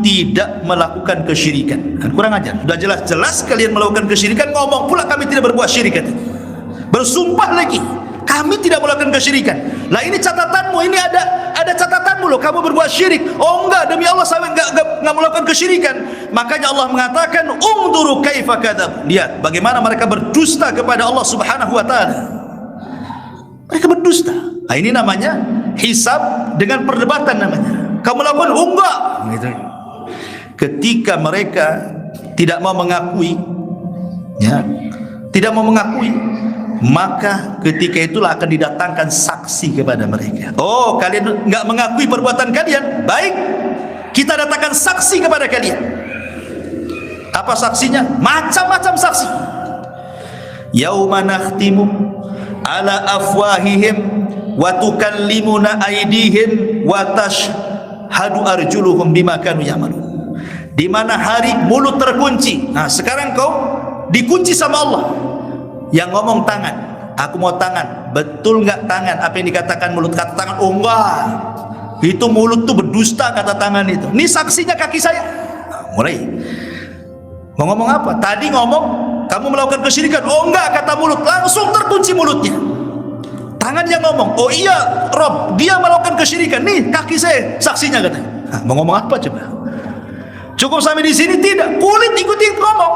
Speaker 2: tidak melakukan kesyirikan. Kan kurang ajar. Sudah jelas-jelas kalian melakukan kesyirikan, ngomong pula kami tidak berbuat syirik. Bersumpah lagi, kami tidak melakukan kesyirikan. Lah ini catatanmu, ini ada catatanmu loh, kamu berbuat syirik. Oh enggak, demi Allah saya enggak melakukan kesyirikan. Makanya Allah mengatakan, ungduru kaifa kadzab. Lihat bagaimana mereka berdusta kepada Allah Subhanahu wa taala. Mereka berdusta. Nah, ini namanya hisab dengan perdebatan namanya. Kamu lakukan enggak gitu. Ketika mereka tidak mau mengakui, ya, tidak mau mengakui, maka ketika itulah akan didatangkan saksi kepada mereka. Oh, kalian enggak mengakui perbuatan kalian, baik, kita datangkan saksi kepada kalian. Apa saksinya? Macam-macam saksi. Yauma nakhtimu ala afwahihim wa tukallimuna aydihim wa tashhadu arjuluhum bima kanu ya'malun. Di mana hari mulut terkunci. Nah, sekarang kau dikunci sama Allah. Yang ngomong tangan, aku mau tangan. Betul enggak tangan apa yang dikatakan mulut? Kata tangan, oh enggak, itu mulut tuh berdusta kata tangan itu. Ini saksinya kaki saya. Nah, mulai mau ngomong apa? Tadi ngomong kamu melakukan kesyirikan. Oh enggak, kata mulut, langsung terkunci mulutnya. Tangan yang ngomong, oh iya Rob, dia melakukan kesyirikan. Nih kaki saya saksinya katanya. Nah, mau ngomong apa coba? Cukup sampai di sini? Tidak. Kulit ikut ngomong.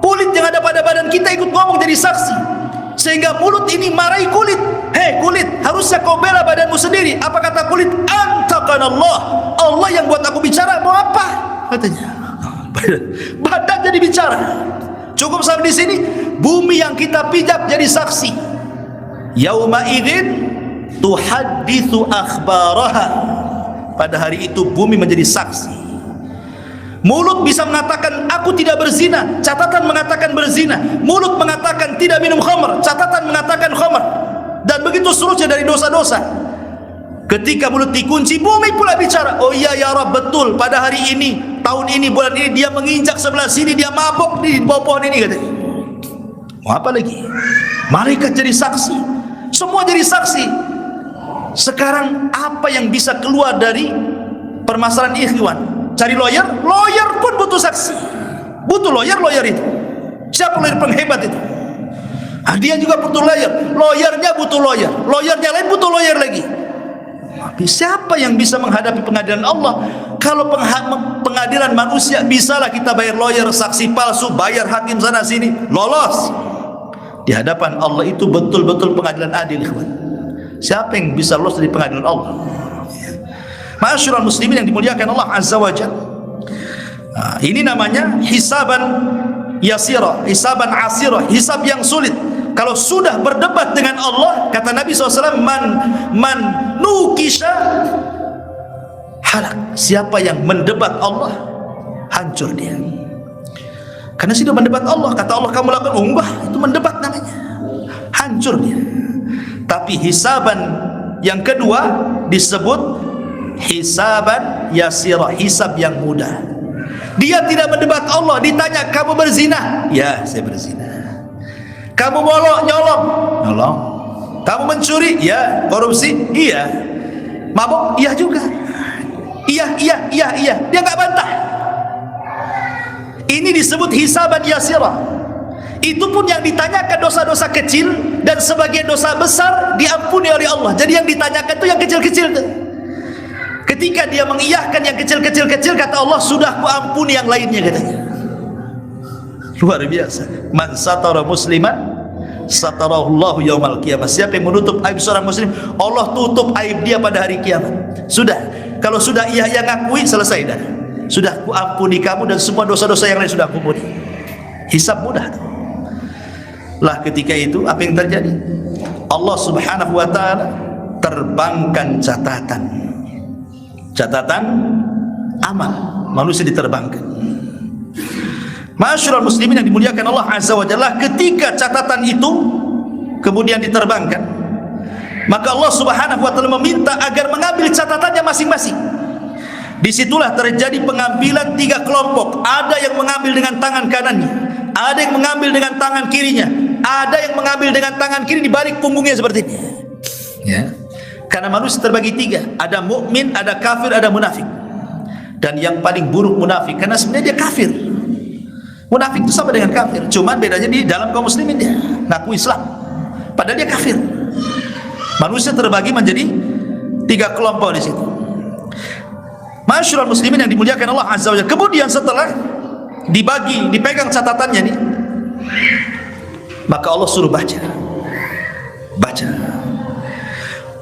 Speaker 2: Kulit yang ada pada badan kita ikut ngomong jadi saksi, sehingga mulut ini marahi kulit. Hei kulit, harusnya kau bela badanmu sendiri. Apa kata kulit? Antaqanallah, Allah yang buat aku bicara. Mau apa katanya? Badan jadi bicara. Cukup sampai di sini. Bumi yang kita pijak jadi saksi. Yauma idzin tuhadditsu akhbaraha. Pada hari itu bumi menjadi saksi. Mulut bisa mengatakan aku tidak berzina, catatan mengatakan berzina. Mulut mengatakan tidak minum khamr, catatan mengatakan khamr. Dan begitu seterusnya dari dosa-dosa. Ketika mulut dikunci, bumi pula bicara. Oh iya ya Rabb, betul pada hari ini, tahun ini, bulan ini dia menginjak sebelah sini, dia mabuk di bawah pohon ini katanya. Mau apa lagi? Malaikat jadi saksi, semua jadi saksi. Sekarang apa yang bisa keluar dari permasalahan ikhwan? Cari lawyer, lawyer pun butuh saksi. Butuh lawyer itu. Siapa lawyer penghebat itu? Ah, dia juga butuh lawyer. Lawyernya butuh lawyer. Lawyernya lain butuh lawyer lagi. Tapi siapa yang bisa menghadapi pengadilan Allah? Kalau pengadilan manusia, bisalah kita bayar lawyer, saksi palsu, bayar hakim sana sini, lolos. Di hadapan Allah itu betul-betul pengadilan adil, ikhwan. Siapa yang bisa lolos dari pengadilan Allah? Ma'asyiral muslimin yang dimuliakan Allah Azza wa Jalla. Nah, ini namanya hisaban yasira, hisaban asira, hisab yang sulit. Kalau sudah berdebat dengan Allah, kata Nabi SAW, man nukisha halak. Siapa yang mendebat Allah, hancur dia. Karena sudah mendebat Allah, kata Allah kamu lakukan, oh enggak, itu mendebat namanya, hancur dia. Tapi hisaban yang kedua disebut hisaban yasira, hisab yang mudah. Dia tidak mendebat Allah. Ditanya kamu berzina? Ya, saya berzina. Kamu nyolong? Kamu mencuri? Ya. Korupsi? Iya. Mabuk? Iya juga. Iya. Dia enggak bantah. Ini disebut hisaban yasira. Itu pun yang ditanyakan dosa-dosa kecil, dan sebagian dosa besar diampuni oleh Allah. Jadi yang ditanyakan itu yang kecil-kecil tuh. Ketika dia mengiyahkan yang kecil-kecil, kata Allah, sudah kuampuni yang lainnya katanya. Luar biasa. Man satara musliman satarahullahu yaumal qiyamah. Siapa yang menutup aib seorang muslim, Allah tutup aib dia pada hari kiamat. Sudah. Kalau sudah ia yang ngakui, selesai dah. sudah kuampuni kamu dan semua dosa-dosa yang lain sudah kuampuni. Hisab mudah tuh. Lah ketika itu apa yang terjadi? Allah Subhanahu wa taala terbangkan catatan amal manusia diterbangkan. Ma'asyiral muslimin yang dimuliakan Allah Azza wa Jalla, ketika catatan itu kemudian diterbangkan, maka Allah Subhanahu wa taala meminta agar mengambil catatannya masing-masing. Disitulah terjadi pengambilan 3 kelompok. Ada yang mengambil dengan tangan kanannya, ada yang mengambil dengan tangan kirinya, ada yang mengambil dengan tangan kiri di balik punggungnya seperti ini. Ya. Karena manusia terbagi 3, ada mukmin, ada kafir, ada munafik. Dan yang paling buruk munafik, karena sebenarnya dia kafir. Munafik itu sama dengan kafir, cuman bedanya di dalam kaum muslimin dia ngaku Islam, padahal dia kafir. Manusia terbagi menjadi 3 kelompok di situ. Ma'asyiral muslimin yang dimuliakan Allah Azza wa Jalla. Kemudian setelah dipegang catatannya nih, maka Allah suruh baca.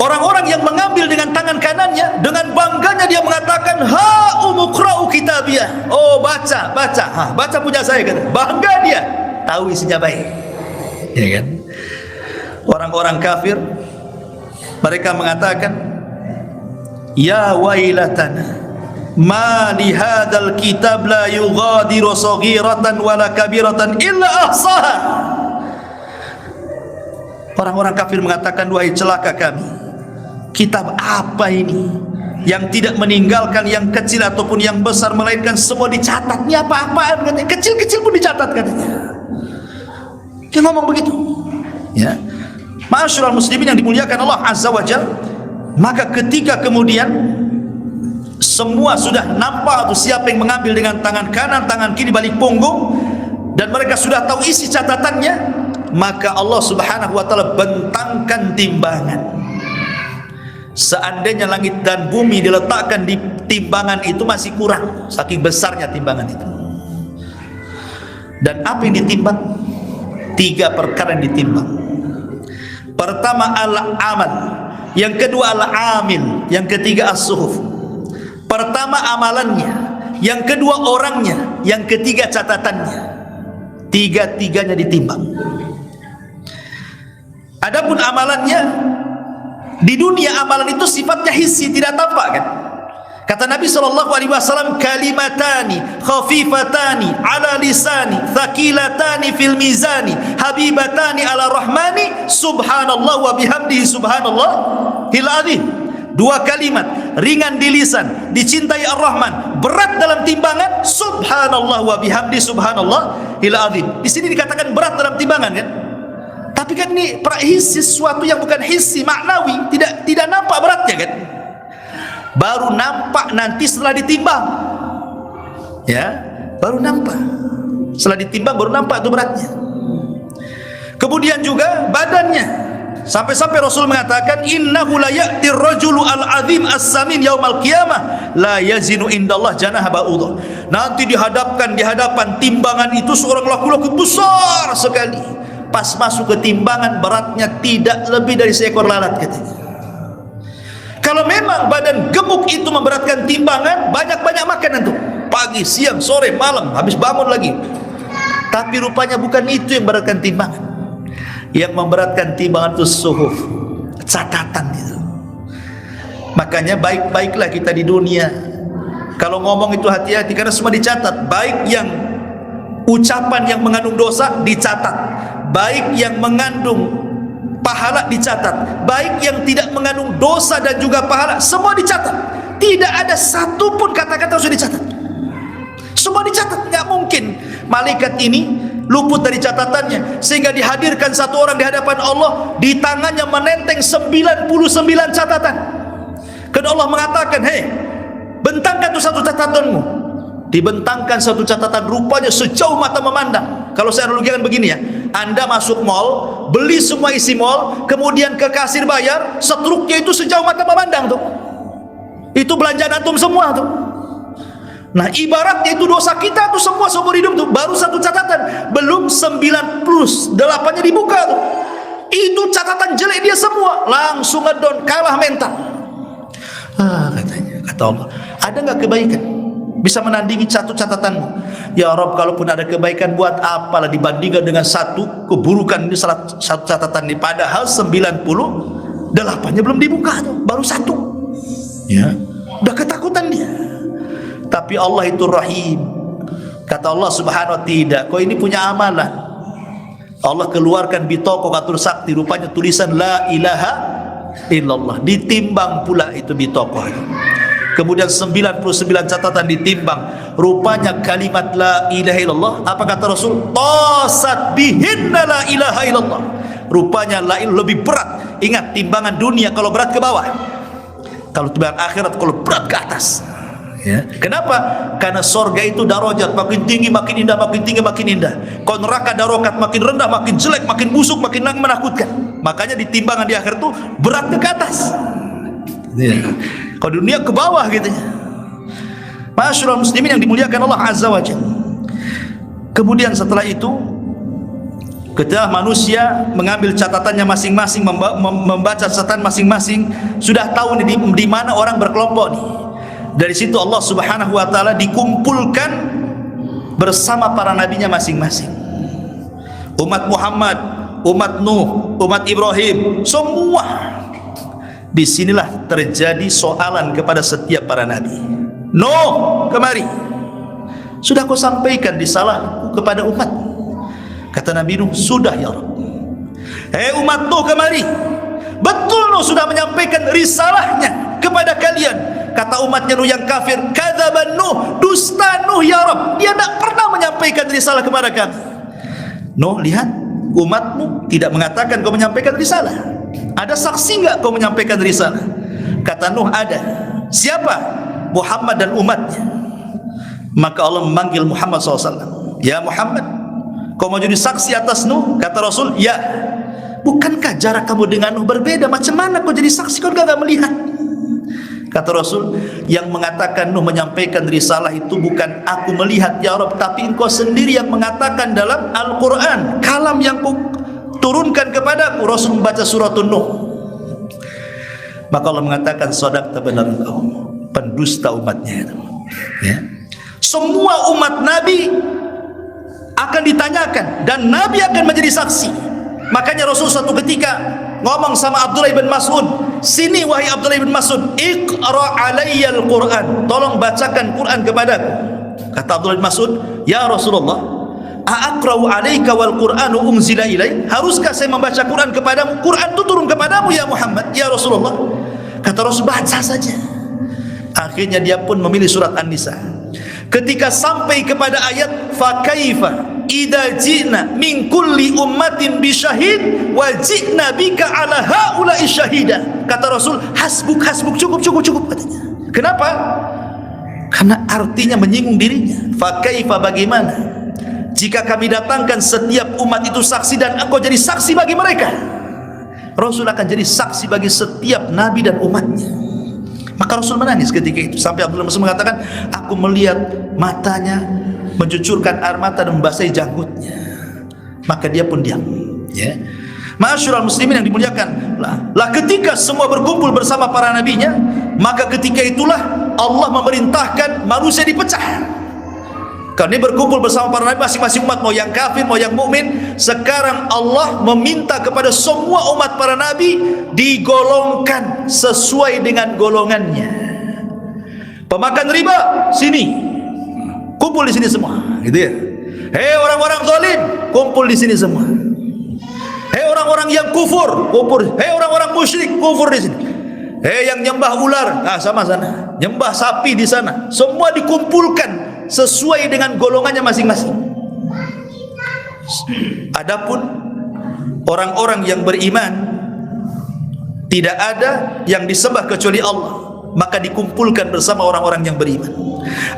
Speaker 2: Orang-orang yang mengambil dengan tangan kanannya, dengan bangganya dia mengatakan, ha umuqra'u kitabiyah. Oh, baca. Baca punya saya, kata. Bangga dia, tahu isinya baik. Ya kan? Orang-orang kafir mereka mengatakan, ya wailatana ma li hadzal kitab la yughadiru saghiratan wala kabiratan illa ahsaha. Orang-orang kafir mengatakan, wahai celaka kami, kitab apa ini yang tidak meninggalkan yang kecil ataupun yang besar, melainkan semua dicatat. Ini apa-apaan katanya, kecil-kecil pun dicatat katanya. Dia ngomong begitu. Ya. Ma'asyiral muslimin yang dimuliakan Allah Azza wa Jalla, maka ketika kemudian semua sudah nampak tuh siapa yang mengambil dengan tangan kanan, tangan kiri balik punggung, dan mereka sudah tahu isi catatannya, maka Allah Subhanahu wa taala bentangkan timbangan. Seandainya langit dan bumi diletakkan di timbangan itu masih kurang, saking besarnya timbangan itu. Dan apa yang ditimbang? 3 perkara yang ditimbang. Pertama al-amal, yang kedua al-amil, yang ketiga as-suhuf. Pertama amalannya, yang kedua orangnya, yang ketiga catatannya. 3-tiganya ditimbang. Adapun amalannya, di dunia amalan itu sifatnya hissi, tidak tampak kan? Kata Nabi SAW, kalimatani khafifatani ala lisani thaqilatani fil mizani habibatani ala rahmani subhanallah wa bihamdihi subhanallah hil azim. 2 kalimat ringan di lisan, dicintai ar-Rahman, berat dalam timbangan, subhanallah wa bihamdihi subhanallah hil azim. Di sini dikatakan berat dalam timbangan kan? Tapi kan ini hissi, sesuatu yang bukan hissi, maknawi, tidak nampak beratnya kan? Baru nampak nanti setelah ditimbang. Ya, baru nampak. Setelah ditimbang baru nampak itu beratnya. Kemudian juga badannya. Sampai-sampai Rasul mengatakan, innahu la ya'tir rajulu al-azim as-samin yaumal qiyamah la yazinu indallah janaha ba'udah. Nanti dihadapkan di hadapan timbangan itu seorang laki-laki besar sekali. Pas masuk ke timbangan, beratnya tidak lebih dari seekor lalat katanya. Kalau memang badan gemuk itu memberatkan timbangan, banyak-banyak makan itu, pagi, siang, sore, malam, habis bangun lagi. Tapi rupanya bukan itu yang memberatkan timbangan. Yang memberatkan timbangan itu suhuf, catatan itu. Makanya baik-baiklah kita di dunia. Kalau ngomong itu hati-hati, karena semua dicatat. Baik yang ucapan yang mengandung dosa dicatat, baik yang mengandung pahala dicatat, baik yang tidak mengandung dosa dan juga pahala, semua dicatat. Tidak ada satu pun kata-kata sudah dicatat. Semua dicatat. Tidak mungkin malaikat ini luput dari catatannya, sehingga dihadirkan satu orang di hadapan Allah, di tangannya menenteng 99 catatan. Karena Allah mengatakan, hei, bentangkan tuh satu catatanmu. Dibentangkan satu catatan, rupanya sejauh mata memandang. Kalau saya analogikan begini ya, Anda masuk mall, beli semua isi mall, kemudian ke kasir bayar, setruknya itu sejauh mata memandang tuh. Itu belanjaan antum semua tuh. Nah, ibaratnya itu dosa kita tuh semua seumur hidup tuh, baru satu catatan, belum 98-nya dibuka tuh. Itu catatan jelek dia semua, langsung ngedon, kalah mental. Katanya, kata Allah, ada nggak kebaikan? bisa menandingi satu catatanmu. Ya Rabb, kalaupun ada kebaikan buat apalah dibandingkan dengan satu keburukan ini, satu catatan ini. Padahal 98-nya belum dibuka tuh, baru satu. Ya, udah ketakutan dia. Tapi Allah itu Rahim. Kata Allah Subhanahu wa ta'ala, tidak, kau ini punya amalan. Allah keluarkan bitoko katur sakti, rupanya tulisan la ilaha illallah. Ditimbang pula itu bitoko. Kemudian 99 catatan ditimbang, rupanya kalimat la ilaha illallah. Apa kata Rasul? Tasat bihinna la ilaha illallah. Rupanya la ilaha lebih berat. Ingat, timbangan dunia kalau berat ke bawah, kalau timbangan akhirat kalau berat ke atas. Ya. Kenapa? Karena sorga itu darajat, makin tinggi makin indah, makin tinggi makin indah. Kalau neraka darokat makin rendah, makin jelek, makin busuk, makin menakutkan. Makanya di timbangan di akhir itu berat ke atas. Ya. Kalau dunia ke bawah gitu. Masyaallah muslimin yang dimuliakan Allah Azza wa Jalla. Kemudian setelah itu, ketika manusia mengambil catatannya masing-masing, membaca catatan masing-masing, sudah tahu di mana orang berkelompok nih. Dari situ Allah Subhanahu wa ta'ala dikumpulkan bersama para nabinya masing-masing. Umat Muhammad, umat Nuh, umat Ibrahim, semua. Disinilah terjadi soalan kepada setiap para nabi. Nuh, kemari. Sudah kau sampaikan risalahku kepada umat. Kata Nabi Nuh, sudah ya Rabb. Hei umat Nuh, kemari. Betul Nuh sudah menyampaikan risalahnya kepada kalian. Kata umatnya Nuh yang kafir, kadzaban Nuh, dusta Nuh ya Rabb. Dia tidak pernah menyampaikan risalah kepada kami. Nuh, lihat, umatmu tidak mengatakan kau menyampaikan risalah. Ada saksi enggak kau menyampaikan risalah? Kata Nuh, ada. Siapa? Muhammad dan umatnya. Maka Allah memanggil Muhammad SAW. Ya Muhammad, kau mau jadi saksi atas Nuh? Kata Rasul, ya. Bukankah jarak kamu dengan Nuh berbeda? Macam mana kau jadi saksi? Kau enggak melihat. Kata Rasul, yang mengatakan Nuh menyampaikan risalah itu bukan aku melihat ya Rabb, tapi engkau sendiri yang mengatakan dalam Al-Quran, kalam yang ku turunkan kepadaku. Rasul membaca surat Nuh. Maka Allah mengatakan, sadaqta, benar engkau, pendusta umatnya itu. Ya. Semua umat Nabi akan ditanyakan dan Nabi akan menjadi saksi. Makanya Rasul suatu ketika ngomong sama Abdullah bin Mas'ud, sini wahai Abdullah bin Mas'ud, iqra alayya al-Quran, tolong bacakan Quran kepadaku. Kata Abdullah bin Mas'ud, ya Rasulullah, a'aqra'u alayka wal Qur'anu unzila ilaik, haruskah saya membaca Quran kepadamu? Quran itu turun kepadamu ya Muhammad, ya Rasulullah. Kata Rasul, baca saja. Akhirnya dia pun memilih surat An-Nisa. Ketika sampai kepada ayat fa kaifa idza ji'na min kulli ummatin bi syahid wa ji'na bika ala haula'i syahida. Kata Rasul, hasbuk, hasbuk, cukup, cukup, cukup, katanya. Kenapa? Karena artinya menyinggung dirinya. Fa kaifa, bagaimana jika kami datangkan setiap umat itu saksi dan engkau jadi saksi bagi mereka? Rasul akan jadi saksi bagi setiap nabi dan umatnya. Maka Rasul menangis ketika itu, sampai Abdullah bin Mas'ud mengatakan, aku melihat matanya mencucurkan air mata dan membasahi janggutnya. Maka dia pun diam. Ya. Ma'asyiral muslimin yang dimuliakan, lah ketika semua berkumpul bersama para nabinya, maka ketika itulah Allah memerintahkan manusia dipecah. Karena ini berkumpul bersama para nabi, masing-masing umat, mau yang kafir, mau yang mukmin. Sekarang Allah meminta kepada semua umat para nabi digolongkan sesuai dengan golongannya. Pemakan riba, sini, kumpul di sini semua, gitu ya. Hei orang-orang zalim, kumpul di sini semua. Hei orang-orang yang kufur, kufur. Hei orang-orang musyrik, kufur di sini. Hei yang nyembah ular, sama sana. Nyembah sapi di sana. Semua dikumpulkan sesuai dengan golongannya masing-masing. Adapun orang-orang yang beriman, tidak ada yang disembah kecuali Allah, maka dikumpulkan bersama orang-orang yang beriman.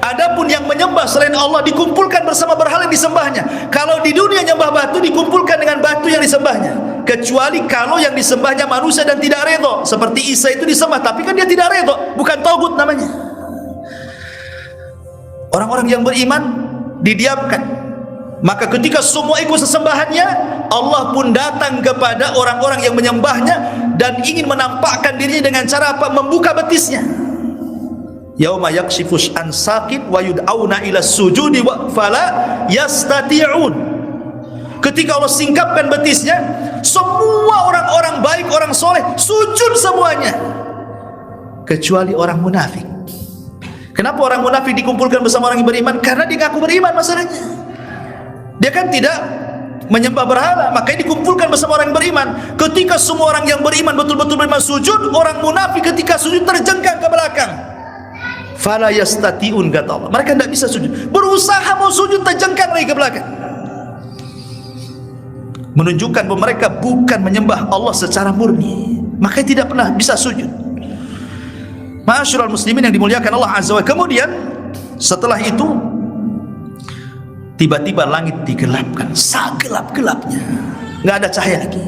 Speaker 2: Adapun yang menyembah selain Allah dikumpulkan bersama berhala yang disembahnya. Kalau di dunia nyembah batu, dikumpulkan dengan batu yang disembahnya. Kecuali kalau yang disembahnya manusia dan tidak redha, seperti Isa itu disembah tapi kan dia tidak redha, bukan tauhid namanya. Orang-orang yang beriman didiamkan. Maka ketika semua ikut sesembahannya, Allah pun datang kepada orang-orang yang menyembahnya dan ingin menampakkan dirinya dengan cara apa? Membuka betisnya. yauma yakshifus an saqit wa yud'auna ila sujudi wa fala yastati'un. Ketika Allah singkapkan betisnya, semua orang-orang baik, orang soleh sujud semuanya, kecuali orang munafik. Kenapa orang munafik dikumpulkan bersama orang yang beriman? Karena dia ngaku beriman masalahnya. Dia kan tidak menyembah berhala, makanya dikumpulkan bersama orang yang beriman. Ketika semua orang yang beriman betul-betul beriman sujud, orang munafik ketika sujud terjengkang ke belakang. Fala yastati'un, kata Allah. Mereka tidak bisa sujud. Berusaha mau sujud, terjengkang lagi ke belakang. Menunjukkan bahwa mereka bukan menyembah Allah secara murni, makanya tidak pernah bisa sujud. Ma'asyiral muslimin yang dimuliakan Allah Azza wa Jalla. Kemudian setelah itu tiba-tiba langit digelapkan, segelap-gelapnya, nggak ada cahaya lagi,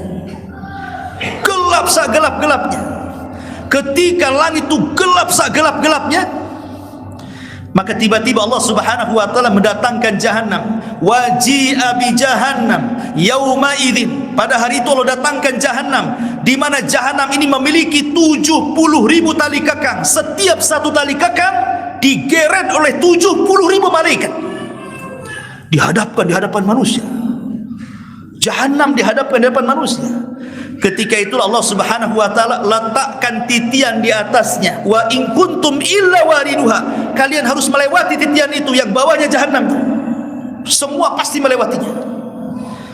Speaker 2: gelap segelap-gelapnya. Ketika langit itu gelap segelap-gelapnya, maka tiba-tiba Allah Subhanahu wa taala mendatangkan Jahannam. Waji'a bi Jahannam yauma idzin. Pada hari itu Allah datangkan Jahannam, di mana Jahannam ini memiliki 70.000 tali kekang. Setiap satu tali kekang digeret oleh 70.000 malaikat. Dihadapkan di hadapan manusia. Jahannam dihadapkan di hadapan manusia. Ketika itu Allah Subhanahu wa taala letakkan titian di atasnya. Wa in kuntum illa wariduha. Kalian harus melewati titian itu yang bawahnya Jahannam. Semua pasti melewatinya.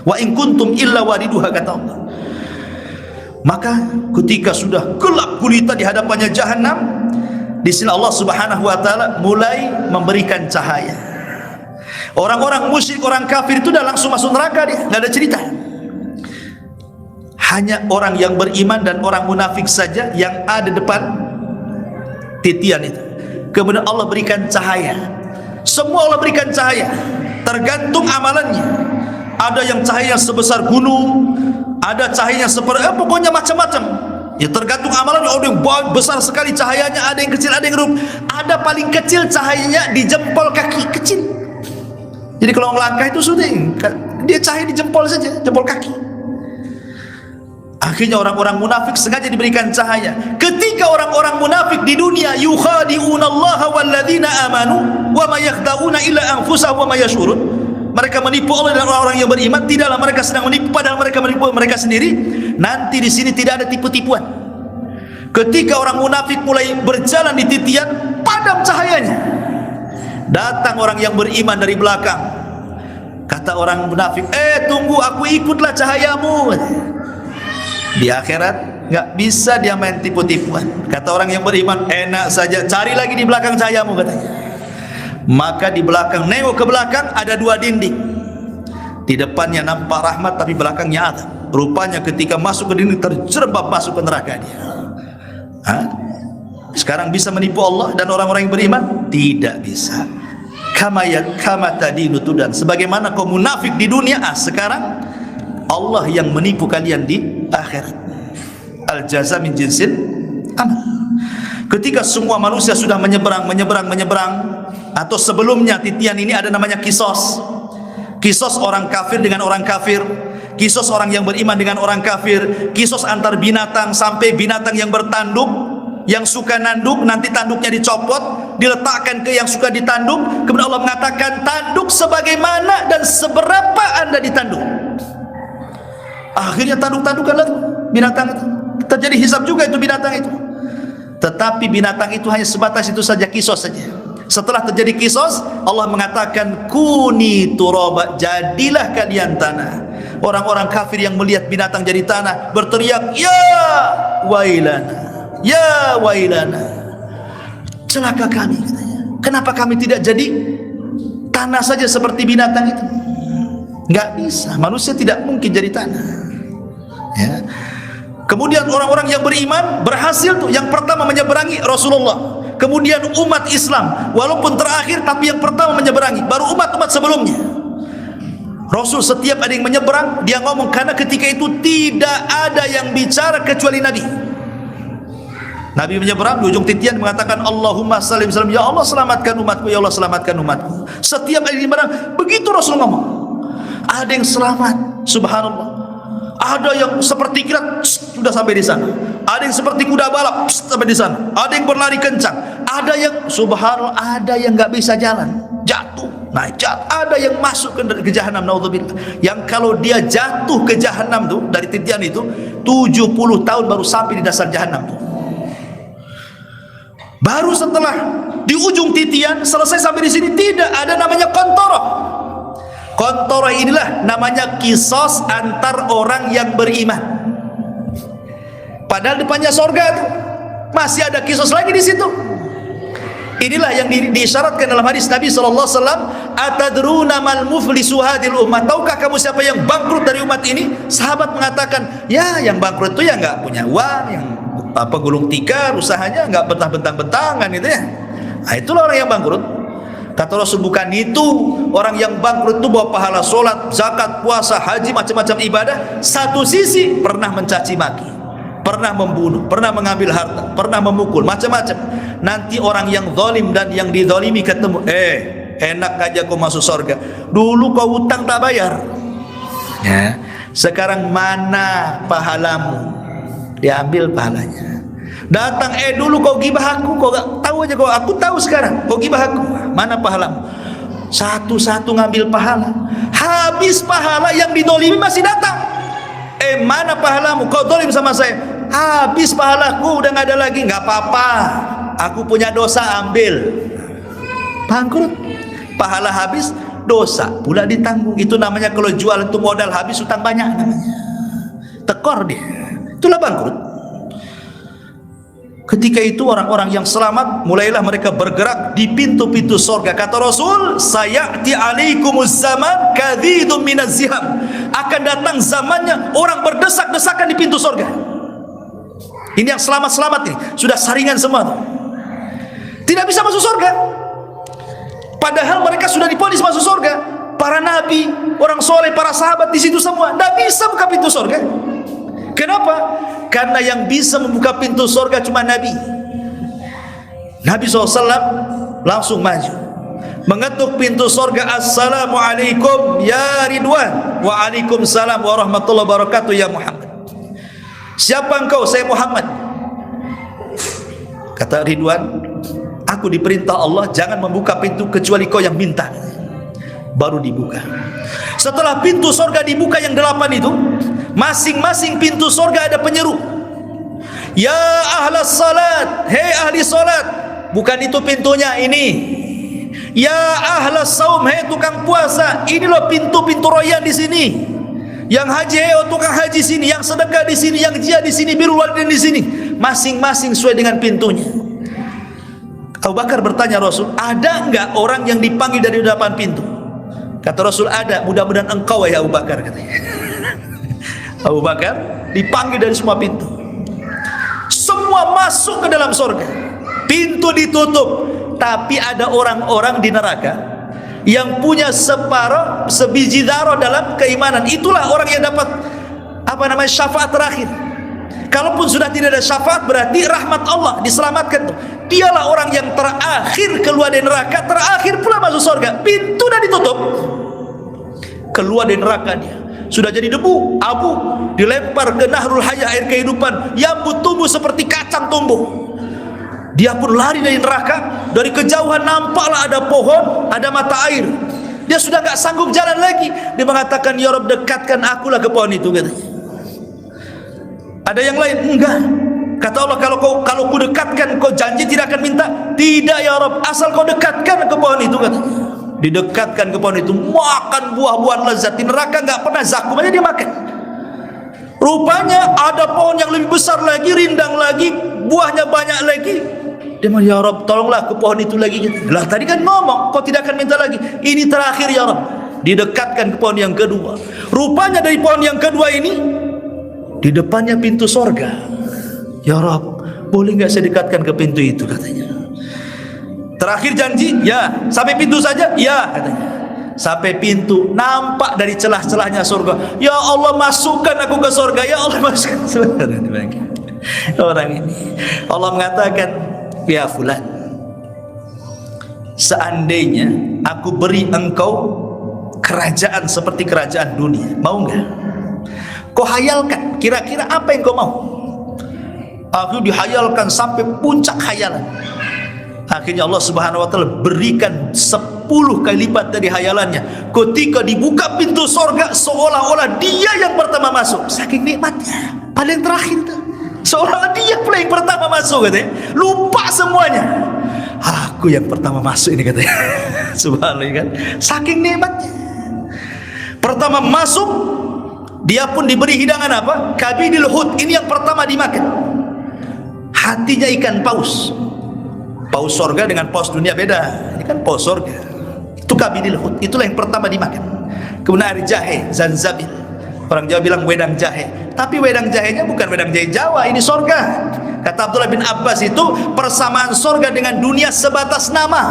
Speaker 2: Wa in kuntum illa wariduha, kata Allah. Maka ketika sudah gelap gulita di hadapannya Jahannam, di sini Allah Subhanahu wa taala mulai memberikan cahaya. Orang-orang musyrik, orang kafir itu dah langsung masuk neraka, dia nggak ada cerita. Hanya orang yang beriman dan orang munafik saja yang ada depan titian itu. Kemudian Allah berikan cahaya. Semua Allah berikan cahaya, tergantung amalannya. Ada yang cahaya sebesar gunung, ada cahayanya seperti pokoknya macam-macam. Ya tergantung amalannya. Ada yang besar sekali cahayanya, ada yang kecil, ada yang rup. Ada paling kecil cahayanya di jempol kaki, kecil. Jadi kalau melangkah itu sudah, dia cahaya di jempol saja, jempol kaki. Akhirnya orang-orang munafik sengaja diberikan cahaya. Ketika orang-orang munafik di dunia yukhadi'una Allah walladzina amanu wa ma yakhda'una illa anfusahum wa ma yashurun. Mereka menipu Allah dan orang-orang yang beriman, tidaklah mereka sedang menipu, padahal mereka menipu mereka sendiri. Nanti di sini tidak ada tipu-tipuan. Ketika orang munafik mulai berjalan di titian, padam cahayanya. Datang orang yang beriman dari belakang. Kata orang munafik, tunggu, aku ikutlah cahayamu. Di akhirat nggak bisa dia main tipu-tipuan. Kata orang yang beriman, enak saja, cari lagi di belakang cahayamu, katanya. Maka di belakang, nengok ke belakang, ada dua dinding. Di depannya nampak rahmat, tapi belakangnya azab. Rupanya ketika masuk ke dinding, terjerembab masuk ke neraka dia. Sekarang bisa menipu Allah dan orang-orang yang beriman? Tidak bisa. Kama tadinu tudan. Sebagaimana kau munafik di dunia, sekarang Allah yang menipu kalian di akhirat. Al jaza min jinsil amal. Ketika semua manusia sudah menyeberang, atau sebelumnya titian ini ada namanya kisos. Kisos orang kafir dengan orang kafir, kisos orang yang beriman dengan orang kafir, kisos antar binatang sampai binatang yang bertanduk. Yang suka nanduk, nanti tanduknya dicopot, diletakkan ke yang suka ditanduk. Kemudian Allah mengatakan, tanduk sebagaimana dan seberapa anda ditanduk. Akhirnya tanduk-tandukanlah binatang itu. Terjadi hisab juga itu binatang itu. Tetapi binatang itu hanya sebatas itu saja, kisos saja. Setelah terjadi kisos, Allah mengatakan, kuni turaba, jadilah kalian tanah. Orang-orang kafir yang melihat binatang jadi tanah berteriak, ya wailana, ya wailana, celaka kami, katanya. Kenapa kami tidak jadi tanah saja seperti binatang itu? Nggak bisa, manusia tidak mungkin jadi tanah, ya. Kemudian orang-orang yang beriman berhasil tuh. Yang pertama menyeberangi Rasulullah, kemudian umat Islam, walaupun terakhir tapi yang pertama menyeberangi, baru umat-umat sebelumnya. Rasul setiap ada yang menyeberang, dia ngomong, karena ketika itu tidak ada yang bicara kecuali Nabi. Nabi menyeberang di ujung titian mengatakan, Allahumma salim salam, ya Allah selamatkan umatku, ya Allah selamatkan umatku. Setiap ada yang menyeberang, begitu Rasul ngomong. Ada yang selamat, subhanallah. Ada yang seperti kilat sudah sampai di sana. ada yang seperti kuda balap sampai di sana, ada yang berlari kencang, ada yang subhanallah, ada yang nggak bisa jalan, jatuh, naik jatuh, ada yang masuk ke jahanam, naudzubillah. Yang kalau dia jatuh ke jahanam tuh dari titian itu 70 tahun baru sampai di dasar jahanam tuh. Baru setelah di ujung titian selesai sampai di sini tidak ada namanya kontoroh. Kontoroh inilah namanya kisos antar orang yang beriman. Padahal depannya sorga tuh masih ada kisos lagi di situ. Inilah yang diisyaratkan dalam hadis Nabi SAW. Atadruna mal muflisu hadil ummah, tahukah kamu siapa yang bangkrut dari umat ini? Sahabat mengatakan, ya yang bangkrut itu yang nggak punya uang, yang gulung tikar, usahanya nggak bentang-bentang-bentangan itu ya. Nah, itulah orang yang bangkrut. Kata Rasul, bukan itu. Orang yang bangkrut itu bawa pahala sholat, zakat, puasa, haji, macam-macam ibadah. Satu sisi pernah mencaci maki, pernah membunuh, pernah mengambil harta, pernah memukul, macam-macam. Nanti orang yang zalim dan yang dizalimi ketemu, enak aja kau masuk surga, dulu kau hutang tak bayar ya, sekarang mana pahalamu? Diambil pahalanya. Datang, dulu kau gibah aku, kau gak tahu aja, kau aku tahu sekarang kau gibah aku, mana pahalamu? Satu-satu ngambil pahala, habis pahala yang didolimi masih datang. Mana pahalamu? Kau dolim sama saya, habis pahalaku udah nggak ada lagi. Nggak apa-apa, aku punya dosa, ambil. Bangkrut, pahala habis, dosa pula ditanggung. Itu namanya kalau jual itu modal habis, utang banyak namanya. Tekor dia, itulah bangkrut. Ketika itu orang-orang yang selamat mulailah mereka bergerak di pintu-pintu surga. Kata Rasul, sayati alaikumuz zaman kadhidum minaz ziham, akan datang zamannya orang berdesak-desakan di pintu surga. Ini yang selamat-selamat ini, sudah saringan semua tuh. Tidak bisa masuk surga, padahal mereka sudah diponis masuk surga. Para nabi, orang soleh, para sahabat di situ semua, tidak bisa buka pintu surga. Kenapa? Karena yang bisa membuka pintu surga cuma Nabi. Nabi SAW langsung maju, mengetuk pintu surga. Assalamualaikum ya Ridwan. Waalaikumsalam warahmatullahi wabarakatuh ya Muhammad. Siapa engkau? Saya Muhammad. Kata Ridwan, aku diperintah Allah jangan membuka pintu kecuali kau yang minta. Baru dibuka. Setelah pintu surga dibuka yang 8 itu, masing-masing pintu surga ada penyeru. Ya ahlas salat, hei ahli salat. Bukan itu pintunya, ini. Ya ahlas saum, hei tukang puasa. Ini loh pintu-pintu royan di sini. Yang haji, hei tukang haji sini. Yang sedekah di sini, yang jihad di sini, birrul walidain di sini. Masing-masing sesuai dengan pintunya. Abu Bakar bertanya Rasul, ada enggak orang yang dipanggil dari 8 pintu? Kata Rasul, ada. Mudah-mudahan engkau ya Abu Bakar, katanya. Abu Bakar dipanggil dari semua pintu. Semua masuk ke dalam surga, pintu ditutup. Tapi ada orang-orang di neraka yang punya separuh sebiji darah dalam keimanan. Itulah orang yang dapat syafaat terakhir. Kalaupun sudah tidak ada syafaat, berarti rahmat Allah, diselamatkan tuh. Dialah orang yang terakhir keluar dari neraka, terakhir pula masuk surga. Pintu dah ditutup, keluar dari neraka dia sudah jadi debu, abu, dilempar ke Nahrul Hayah, air kehidupan yang tumbuh seperti kacang tumbuh. Dia pun lari dari neraka. Dari kejauhan nampaklah ada pohon, ada mata air. Dia sudah gak sanggup jalan lagi. Dia mengatakan, ya Rabb, dekatkan akulah ke pohon itu, katanya. Ada yang lain, enggak. Kata Allah, kalau ku dekatkan, kau janji tidak akan minta. Tidak ya Rabb, asal kau dekatkan ke pohon itu, katanya. Didekatkan ke pohon itu, makan buah-buahan lezat. Di neraka nggak pernah zakum aja dia makan. Rupanya ada pohon yang lebih besar lagi, rindang lagi, buahnya banyak lagi. Dia bilang, ya Rabb, tolonglah ke pohon itu lagi. Lah tadi kan ngomong kau tidak akan minta lagi. Ini terakhir ya Rabb. Didekatkan ke pohon yang kedua. Rupanya dari pohon yang kedua ini, di depannya pintu sorga. Ya Rabb, boleh nggak saya dekatkan ke pintu itu, katanya. Terakhir janji, ya. Sampai pintu saja, ya, katanya. Sampai pintu, nampak dari celah-celahnya surga. Ya Allah, masukkan aku ke surga. Ya Allah, masukkan. Orang ini, Allah mengatakan, ya fulan, seandainya aku beri engkau kerajaan seperti kerajaan dunia, mau enggak? Kau hayalkan, kira-kira apa yang kau mau? Akhirnya dihayalkan sampai puncak hayalan. Akhirnya Allah Subhanahu wa taala berikan 10 kali lipat dari hayalannya. Ketika dibuka pintu sorga, seolah-olah dia yang pertama masuk. Saking nikmatnya, paling terakhir tuh, seolah-olah dia pula yang pertama masuk katanya. Lupa semuanya. Aku yang pertama masuk ini katanya. Subhanallah kan. Saking nikmatnya. Pertama masuk, dia pun diberi hidangan apa? Kabidil hut. Ini yang pertama dimakan. Hatinya ikan paus. Paus sorga dengan paus dunia beda. Ini kan paus sorga. Itu kabidil hut. Itulah yang pertama dimakan. Kemudian air jahe, zanzabil. Orang Jawa bilang wedang jahe. Tapi wedang jahenya bukan wedang jahe Jawa. Ini sorga. Kata Abdullah bin Abbas itu persamaan sorga dengan dunia sebatas nama.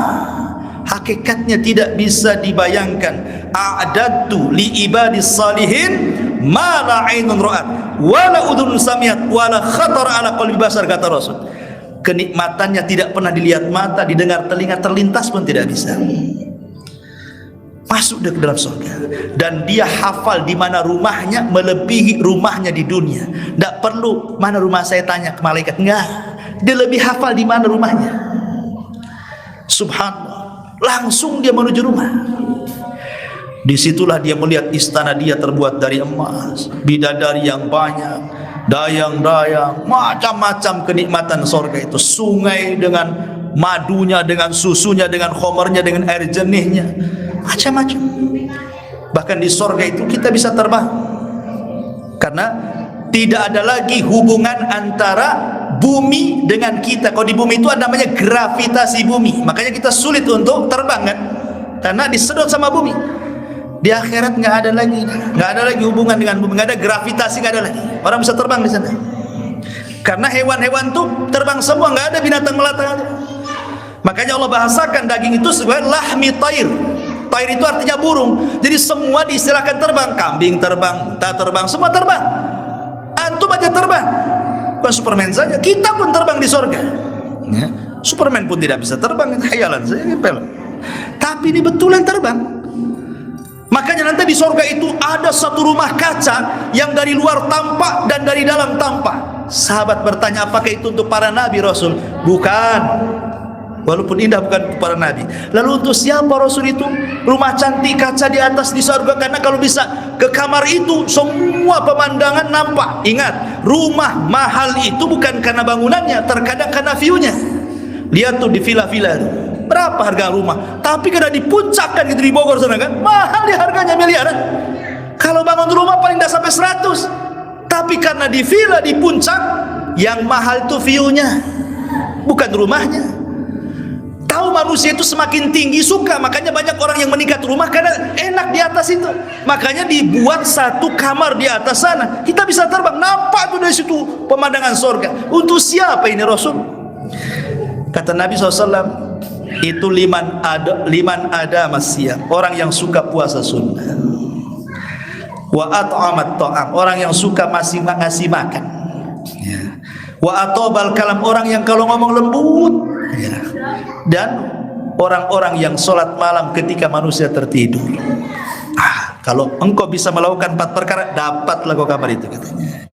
Speaker 2: Hakikatnya tidak bisa dibayangkan. A'dadtu li ibadis salihin ma la ainun ra'at wala udhun samiat wala khatar ala qalbi basar, kata Rasul. Kenikmatannya tidak pernah dilihat mata, didengar telinga, terlintas pun tidak bisa. Masuk ke dalam surga dan dia hafal di mana rumahnya melebihi rumahnya di dunia. Tidak perlu mana rumah saya tanya ke malaikat, enggak. Dia lebih hafal di mana rumahnya. Subhanallah, langsung dia menuju rumah. Disitulah dia melihat istana dia terbuat dari emas, bidadari yang banyak, dayang-dayang, macam-macam kenikmatan sorga itu. Sungai dengan madunya, dengan susunya, dengan khomernya, dengan air jernihnya, macam-macam. Bahkan di sorga itu kita bisa terbang, karena tidak ada lagi hubungan antara bumi dengan kita. Kalau di bumi itu ada namanya gravitasi bumi, makanya kita sulit untuk terbang kan, karena disedot sama bumi. Di akhirat nggak ada lagi hubungan dengan bumi, nggak ada gravitasi, nggak ada lagi. Orang bisa terbang di sana. Karena hewan-hewan tuh terbang semua, nggak ada binatang melata. Makanya Allah bahasakan daging itu sebagai lahmi tair. Tair itu artinya burung. Jadi semua diistilahkan terbang. Kambing terbang, unta terbang, semua terbang. Antum aja terbang. Bukan Superman saja, kita pun terbang di sorga. Ya. Superman pun tidak bisa terbang, khayalan saya ngepel. Tapi ini betulan terbang. Makanya nanti di sorga itu ada satu rumah kaca yang dari luar tampak dan dari dalam tampak. Sahabat bertanya, apakah itu untuk para nabi Rasul? Bukan. Walaupun indah, bukan untuk para nabi. Lalu untuk siapa Rasul itu? Rumah cantik kaca di atas di sorga. Karena kalau bisa ke kamar itu semua pemandangan nampak. Ingat, rumah mahal itu bukan karena bangunannya, terkadang karena view-nya. Lihat tuh di villa-villa itu, berapa harga rumah? Tapi karena di puncak kan gitu, di Bogor sana kan, mahal ya harganya, miliaran. Kalau bangun rumah paling tidak sampai 100. Tapi karena di villa di puncak, yang mahal itu view-nya, bukan rumahnya. Tahu manusia itu semakin tinggi suka, makanya banyak orang yang meningkat rumah karena enak di atas itu. Makanya dibuat satu kamar di atas sana. Kita bisa terbang, nampak tuh dari situ pemandangan sorga. Untuk siapa ini Rasul? Kata Nabi SAW, itu liman ada masyam, orang yang suka puasa sunnah. Wa at'amat ta'am, orang yang suka masih ngasih makan. Ya. Wa atobal kalam, orang yang kalau ngomong lembut. Ya. Dan orang-orang yang sholat malam ketika manusia tertidur. Kalau engkau bisa melakukan 4 perkara, dapatlah kau kabar itu katanya.